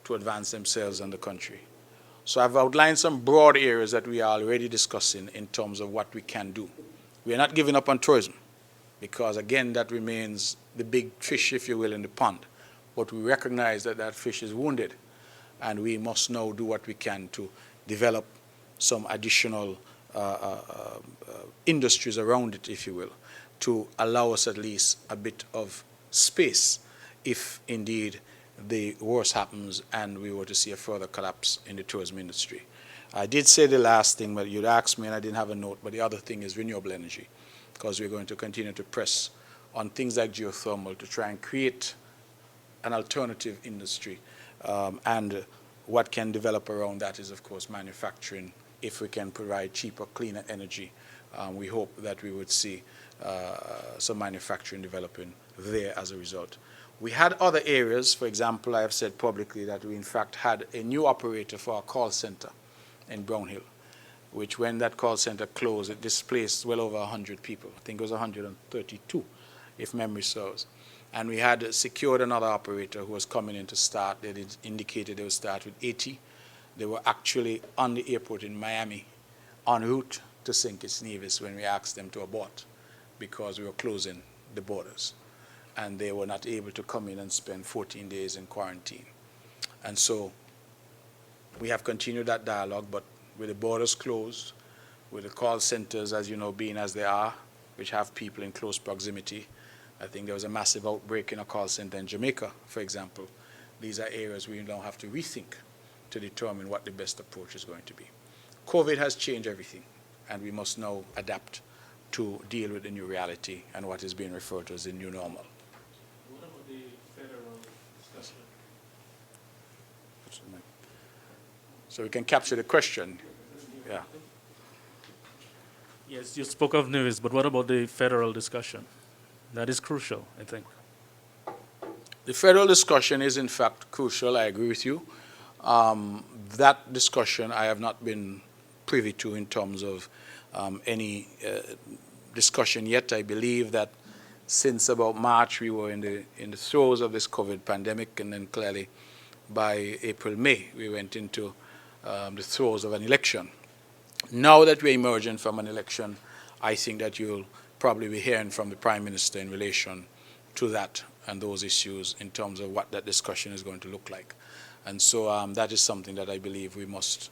to advance themselves and the country. So I've outlined some broad areas that we are already discussing in terms of what we can do. We are not giving up on tourism because, again, that remains the big fish, if you will, in the pond. But we recognize that that fish is wounded, and we must now do what we can to develop some additional industries around it, if you will, to allow us at least a bit of space if indeed the worst happens and we were to see a further collapse in the tourism industry. I did say the last thing, but you'd asked me and I didn't have a note, but the other thing is renewable energy, because we're going to continue to press on things like geothermal to try and create an alternative industry. And what can develop around that is, of course, manufacturing. If we can provide cheaper, cleaner energy, we hope that we would see some manufacturing developing there as a result. We had other areas. For example, I have said publicly that we in fact had a new operator for our call center in Brownhill, which when that call center closed, it displaced well over 100 people. I think it was 132, if memory serves. And we had secured another operator who was coming in to start. They indicated they would start with 80. They were actually on the airport in Miami en route to St. Kitts Nevis when we asked them to abort because we were closing the borders. And they were not able to come in and spend 14 days in quarantine. And so we have continued that dialogue, but with the borders closed, with the call centers, as you know, being as they are, which have people in close proximity. I think there was a massive outbreak in a call center in Jamaica, for example. These are areas we now have to rethink to determine what the best approach is going to be. COVID has changed everything, and we must now adapt to deal with the new reality and what is being referred to as the new normal. What about the federal discussion? So we can capture the question. Yeah. Yes, you spoke of news, but what about the federal discussion? That is crucial, I think. The federal discussion is in fact crucial, I agree with you. That discussion I have not been privy to in terms of any discussion yet. I believe that since about March we were in the throes of this COVID pandemic, and then clearly by April, May we went into the throes of an election. Now that we're emerging from an election, I think that you'll probably be hearing from the Prime Minister in relation to that and those issues in terms of what that discussion is going to look like. And so that is something that I believe we must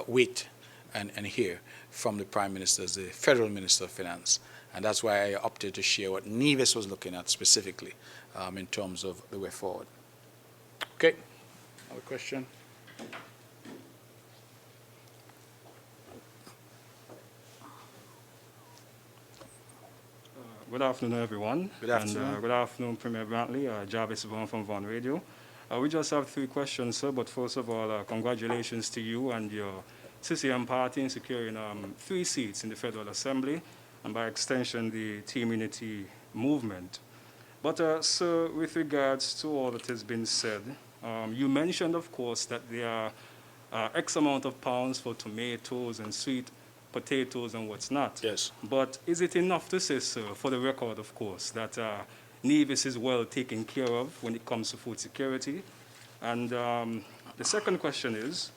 wait and hear from the Prime Minister as the Federal Minister of Finance. And that's why I opted to share what Nevis was looking at specifically in terms of the way forward. Okay, another question? Good afternoon, everyone. Good afternoon. And, good afternoon, Premier Brantley. Jarvis Vaughan from Vaughan Radio. We just have 3 questions, sir, but first of all, congratulations to you and your CCM party in securing 3 seats in the Federal Assembly, and by extension, the Team Unity movement. But, sir, with regards to all that has been said, you mentioned, of course, that there are X amount of pounds for tomatoes and sweet potatoes and what's not. Yes. But is it enough to say, sir, for the record, of course, that Nevis is well taken care of when it comes to food security? And the second question is,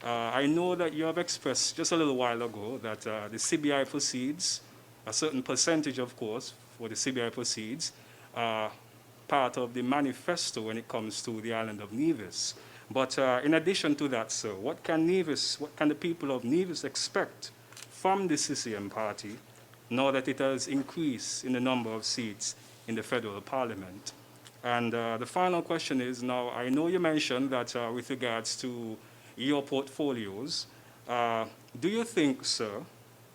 I know that you have expressed just a little while ago that the CBI proceeds, a certain percentage, of course, for the CBI proceeds, are part of the manifesto when it comes to the island of Nevis. But in addition to that, sir, what can the people of Nevis expect from the CCM party now that it has increased in the number of seats in the federal parliament? And the final question is, now I know you mentioned that with regards to your portfolios, do you think, sir,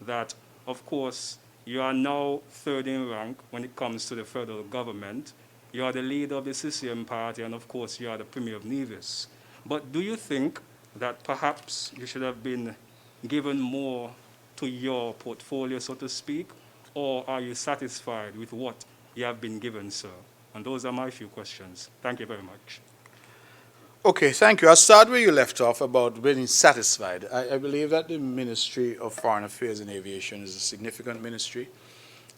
that of course you are now 3rd in rank when it comes to the federal government, you are the leader of the CCM party, and of course you are the Premier of Nevis, but do you think that perhaps you should have been given more to your portfolio, so to speak, or are you satisfied with what you have been given, sir? And those are my few questions. Thank you very much. Okay, thank you. I'll start where you left off about being satisfied. I believe that the Ministry of Foreign Affairs and Aviation is a significant ministry,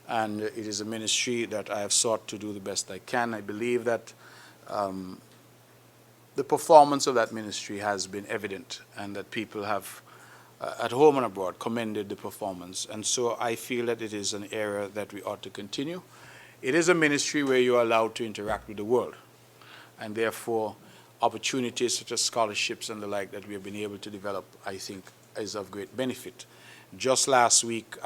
and it is a ministry that I have sought to do the best I can. I believe that the performance of that ministry has been evident, and that people have at home and abroad commended the performance, and so I feel that it is an area that we ought to continue. It is a ministry where you are allowed to interact with the world, and therefore opportunities such as scholarships and the like that we have been able to develop, I think, is of great benefit. Just last week,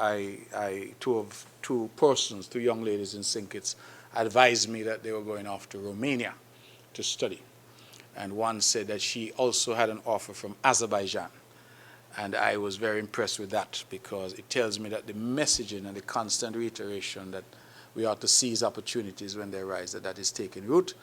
two young ladies in St. Kitts advised me that they were going off to Romania to study, and one said that she also had an offer from Azerbaijan. And I was very impressed with that, because it tells me that the messaging and the constant reiteration that we ought to seize opportunities when they arise, that is taking root,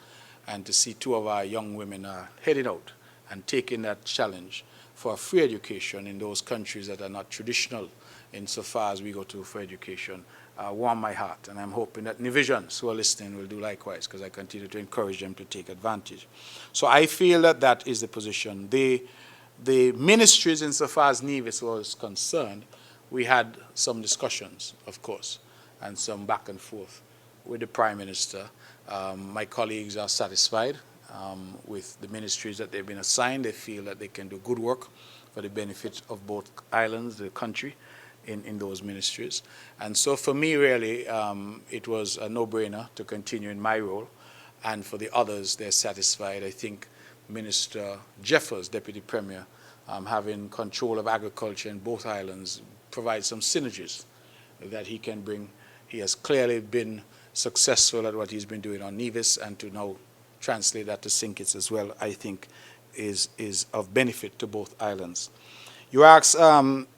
and to see 2 of our young women are heading out and taking that challenge for a free education in those countries that are not traditional insofar as we go to for education warm my heart. And I'm hoping that Nevisians who are listening will do likewise, because I continue to encourage them to take advantage. So I feel that that is the position. The ministries, insofar as Nevis was concerned, we had some discussions, of course, and some back and forth with the Prime Minister. My colleagues are satisfied with the ministries that they've been assigned. They feel that they can do good work for the benefit of both islands, the country, in those ministries. And so for me, really, it was a no-brainer to continue in my role. And for the others, they're satisfied. I think Minister Jeffers, Deputy Premier, having control of agriculture in both islands, provides some synergies that he can bring. He has clearly been successful at what he's been doing on Nevis, and to now translate that to St. Kitts as well, I think is of benefit to both islands. You ask,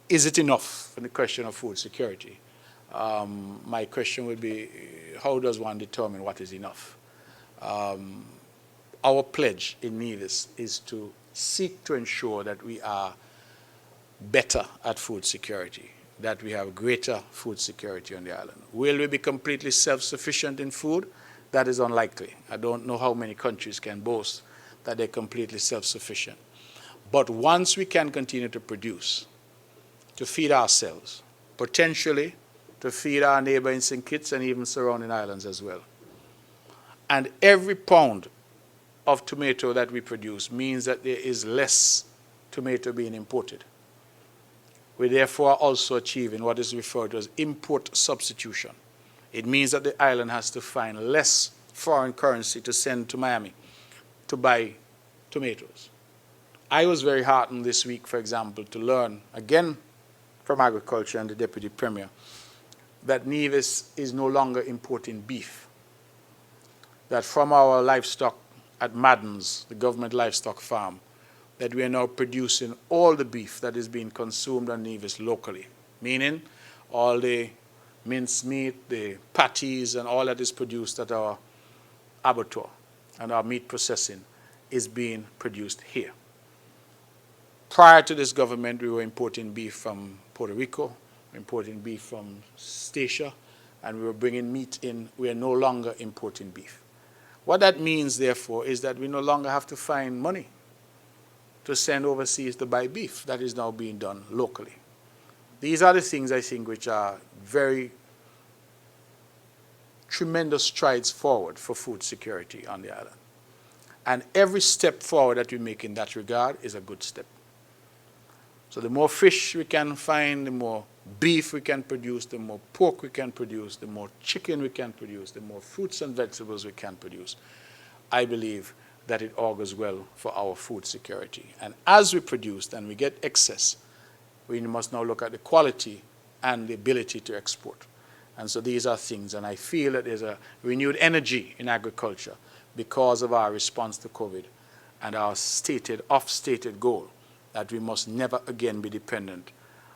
is it enough for the question of food security? My question would be, how does one determine what is enough? Our pledge in Nevis is to seek to ensure that we are better at food security, that we have greater food security on the island. Will we be completely self-sufficient in food? That is unlikely. I don't know how many countries can boast that they're completely self-sufficient. But once we can continue to produce, to feed ourselves, potentially to feed our neighbor in St. Kitts and even surrounding islands as well, and every pound of tomato that we produce means that there is less tomato being imported. We therefore are also achieving what is referred to as import substitution. It means that the island has to find less foreign currency to send to Miami to buy tomatoes. I was very heartened this week, for example, to learn, again from agriculture and the Deputy Premier, that Nevis is no longer importing beef. That from our livestock at Madden's, the government livestock farm, that we are now producing all the beef that is being consumed on Nevis locally, meaning all the minced meat, the patties, and all that is produced at our abattoir and our meat processing is being produced here. Prior to this government, we were importing beef from Puerto Rico, importing beef from Statia, and we were bringing meat in. We are no longer importing beef. What that means, therefore, is that we no longer have to find money to send overseas to buy beef. That is now being done locally. These are the things, I think, which are very tremendous strides forward for food security on the island. And every step forward that we make in that regard is a good step. So the more fish we can find, the more beef we can produce, the more pork we can produce, the more chicken we can produce, the more fruits and vegetables we can produce. I believe that it augurs well for our food security. And as we produce and we get excess, we must now look at the quality and the ability to export. And so these are things, and I feel that there's a renewed energy in agriculture because of our response to COVID and our oft-stated goal that we must never again be dependent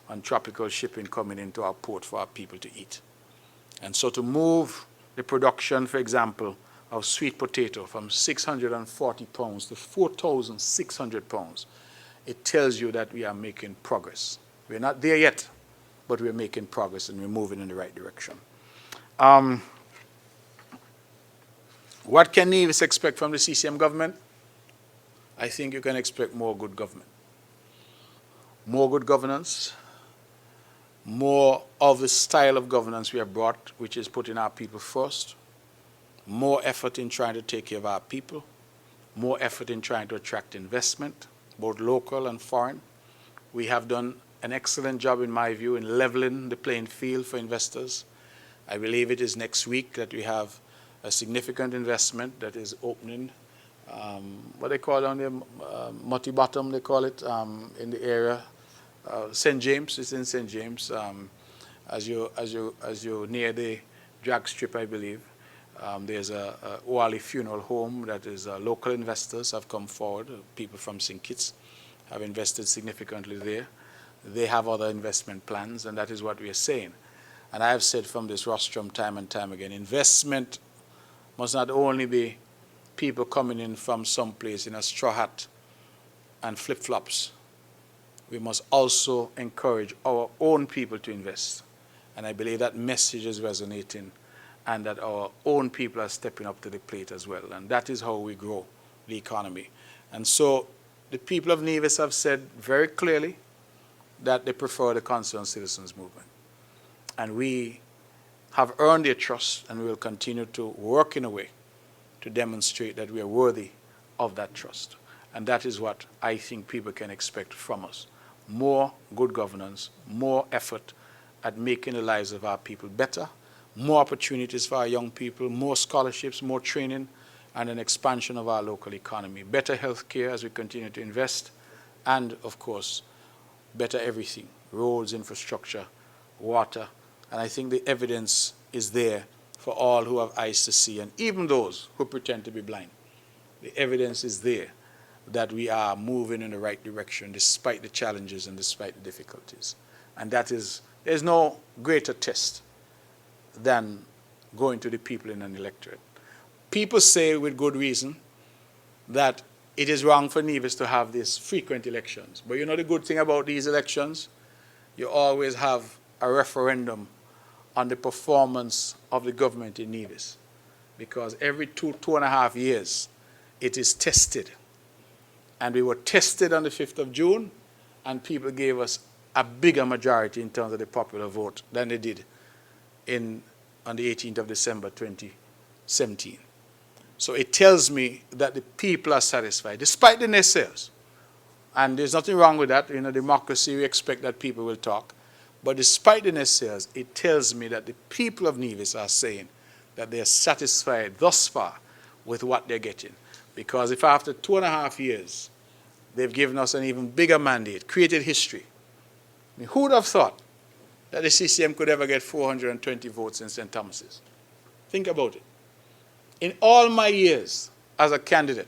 on tropical shipping coming into our port for our people to eat. And so to move the production, for example, of sweet potato from 640 pounds to 4,600 pounds, it tells you that we are making progress. We're not there yet, but we're making progress and we're moving in the right direction. What can Nevis expect from the CCM government? I think you can expect more good government. More good governance, more of the style of governance we have brought, which is putting our people first, more effort in trying to take care of our people, more effort in trying to attract investment, both local and foreign. We have done an excellent job, in my view, in leveling the playing field for investors. I believe it is next week that we have a significant investment that is opening, what they call on the Mutty Bottom, they call it, in the area. St. James, it's in St. James, as you near the drag strip, I believe. There's a Oali funeral home that is local investors have come forward. People from St. Kitts have invested significantly there. They have other investment plans, and that is what we are saying. And I have said from this rostrum time and time again, investment must not only be people coming in from someplace in a straw hat and flip-flops. We must also encourage our own people to invest. And I believe that message is resonating and that our own people are stepping up to the plate as well. And that is how we grow the economy. And so the people of Nevis have said very clearly that they prefer the concerned citizens movement. And we have earned their trust, and we will continue to work in a way to demonstrate that we are worthy of that trust. And that is what I think people can expect from us. More good governance, more effort at making the lives of our people better, more opportunities for our young people, more scholarships, more training, and an expansion of our local economy. Better health care as we continue to invest, and of course, better everything, roads, infrastructure, water. And I think the evidence is there for all who have eyes to see, and even those who pretend to be blind. The evidence is there that we are moving in the right direction despite the challenges and despite the difficulties. And that is, there's no greater test than going to the people in an electorate. People say with good reason that it is wrong for Nevis to have these frequent elections. But you know the good thing about these elections? You always have a referendum on the performance of the government in Nevis. Because every 2.5 years, it is tested. And we were tested on the 5th of June, and people gave us a bigger majority in terms of the popular vote than they did on the 18th of December 2017. So it tells me that the people are satisfied, despite the naysayers. And there's nothing wrong with that. In a democracy, we expect that people will talk. But despite the naysayers, it tells me that the people of Nevis are saying that they are satisfied thus far with what they're getting. Because if after 2.5 years, they've given us an even bigger mandate, created history. I mean, who would have thought that the CCM could ever get 420 votes in St. Thomas's? Think about it. In all my years as a candidate,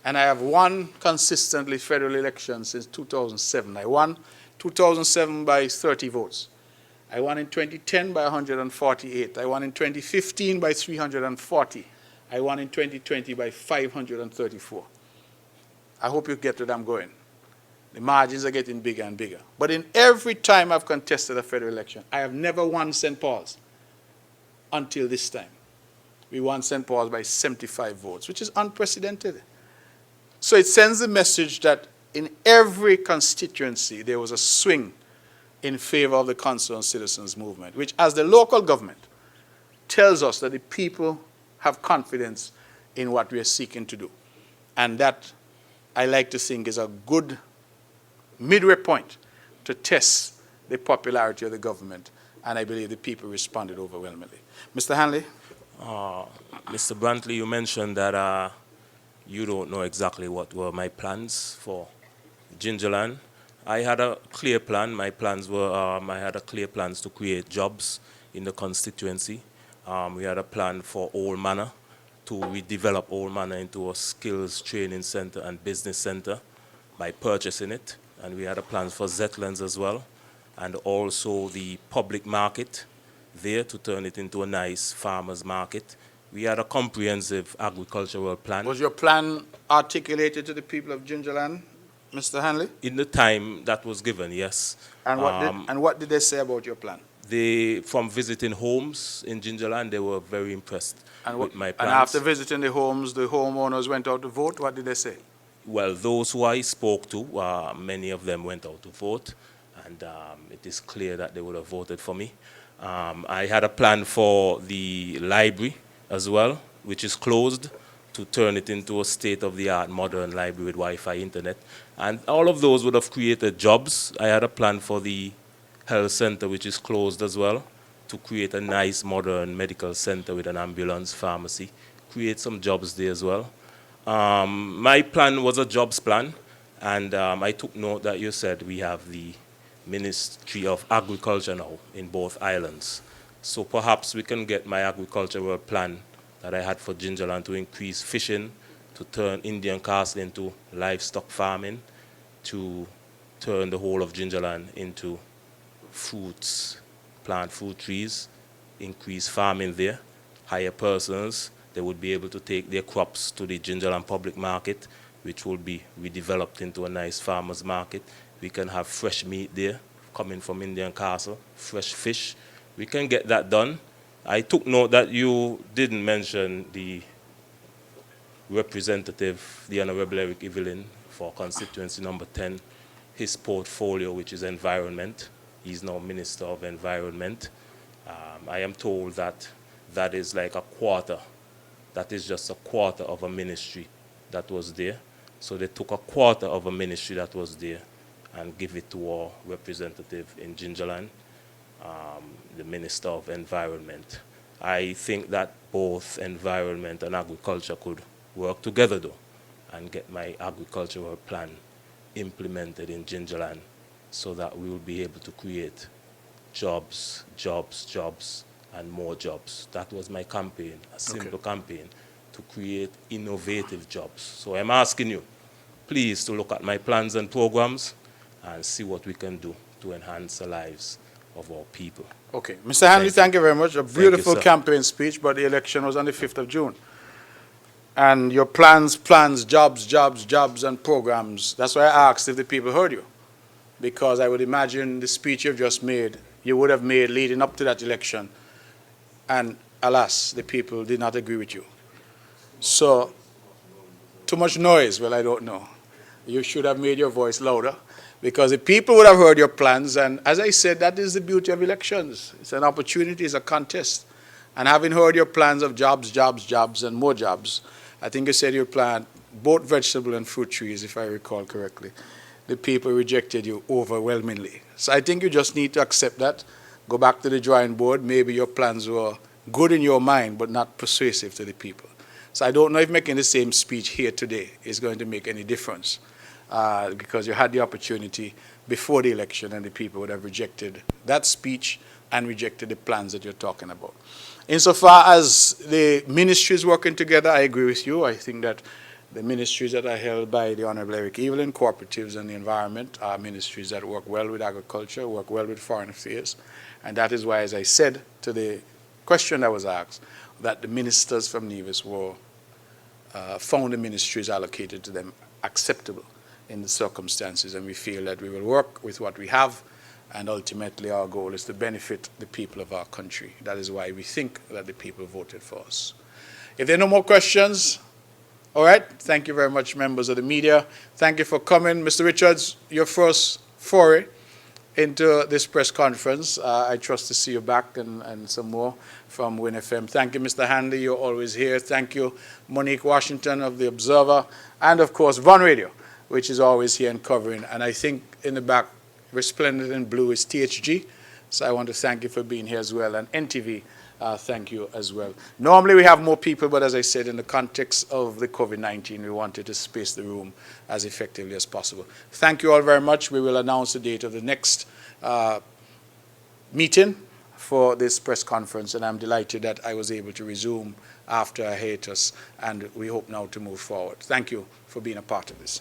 and I have won consistently federal elections since 2007. I won 2007 by 30 votes. I won in 2010 by 148. I won in 2015 by 340. I won in 2020 by 534. I hope you get where I'm going. The margins are getting bigger and bigger. But in every time I've contested a federal election, I have never won St. Paul's until this time. We won St. Paul's by 75 votes, which is unprecedented. So it sends a message that in every constituency there was a swing in favor of the concerned citizens movement, which as the local government tells us that the people have confidence in what we are seeking to do. And that, I like to think, is a good midway point to test the popularity of the government. And I believe the people responded overwhelmingly. Mr. Hanley? Mr. Brantley, you mentioned that you don't know exactly what were my plans for Gingerland. I had a clear plan. My plans were, I had a clear plans to create jobs in the constituency. We had a plan for Old Manor to redevelop Old Manor into a skills training center and business center by purchasing it. And we had a plan for Zetlands as well, and also the public market there to turn it into a nice farmers market. We had a comprehensive agricultural plan. Was your plan articulated to the people of Gingerland, Mr. Hanley? In the time that was given, yes. And what did they say about your plan? From visiting homes in Gingerland, they were very impressed with my plans. And after visiting the homes, the homeowners went out to vote. What did they say? Well, those who I spoke to, many of them went out to vote, and it is clear that they would have voted for me. I had a plan for the library as well, which is closed, to turn it into a state-of-the-art modern library with Wi-Fi internet. And all of those would have created jobs. I had a plan for the health center, which is closed as well, to create a nice modern medical center with an ambulance pharmacy, create some jobs there as well. My plan was a jobs plan, and I took note that you said we have the Ministry of Agriculture now in both islands. So perhaps we can get my agricultural plan that I had for Gingerland to increase fishing, to turn Indian Castle into livestock farming, to turn the whole of Gingerland into fruits, plant fruit trees, increase farming there, hire persons. They would be able to take their crops to the Gingerland public market, which will be redeveloped into a nice farmer's market. We can have fresh meat there coming from Indian Castle, fresh fish. We can get that done. I took note that you didn't mention the representative, the Honorable Eric Evelyn, for constituency number 10, his portfolio, which is environment. He's now Minister of Environment. I am told that that is like a quarter. That is just a quarter of a ministry that was there. So they took a quarter of a ministry that was there and give it to our representative in Gingerland, the Minister of Environment. I think that both environment and agriculture could work together though and get my agricultural plan implemented in Gingerland so that we will be able to create jobs, jobs, jobs, and more jobs. That was my campaign, a simple campaign to create innovative jobs. So I'm asking you, please, to look at my plans and programs and see what we can do to enhance the lives of our people. Okay. Mr. Hanley, thank you very much. A beautiful sir. campaign speech, but the election was on the 5th of June. And your plans, jobs, jobs, jobs, and programs. That's why I asked if the people heard you. Because I would imagine the speech you've just made, you would have made leading up to that election. And alas, the people did not agree with you. So, too much noise, well, I don't know. You should have made your voice louder, because the people would have heard your plans, and as I said, that is the beauty of elections. It's an opportunity, it's a contest. And having heard your plans of jobs, jobs, jobs, and more jobs, I think you said you plant both vegetable and fruit trees, if I recall correctly. The people rejected you overwhelmingly. So I think you just need to accept that, go back to the drawing board. Maybe your plans were good in your mind, but not persuasive to the people. So I don't know if making the same speech here today is going to make any difference, because you had the opportunity before the election and the people would have rejected that speech and rejected the plans that you're talking about. Insofar as the ministries working together, I agree with you. I think that the ministries that are held by the Honorable Eric Evelyn, cooperatives and the environment, are ministries that work well with agriculture, work well with foreign affairs. And that is why, as I said to the question that was asked, that the ministers from Nevis were found the ministries allocated to them acceptable in the circumstances, and we feel that we will work with what we have, and ultimately our goal is to benefit the people of our country. That is why we think that the people voted for us. If there are no more questions, all right, thank you very much, members of the media. Thank you for coming. Mr. Richards, your first foray into this press conference. I trust to see you back and some more from Win FM. Thank you, Mr. Hanley. You're always here. Thank you, Monique Washington of The Observer, and of course, Von Radio, which is always here and covering. And I think in the back, resplendent in blue, is THG. So I want to thank you for being here as well. And NTV, thank you as well. Normally we have more people, but as I said, in the context of the COVID-19, we wanted to space the room as effectively as possible. Thank you all very much. We will announce the date of the next meeting for this press conference, and I'm delighted that I was able to resume after a hiatus, and we hope now to move forward. Thank you for being a part of this.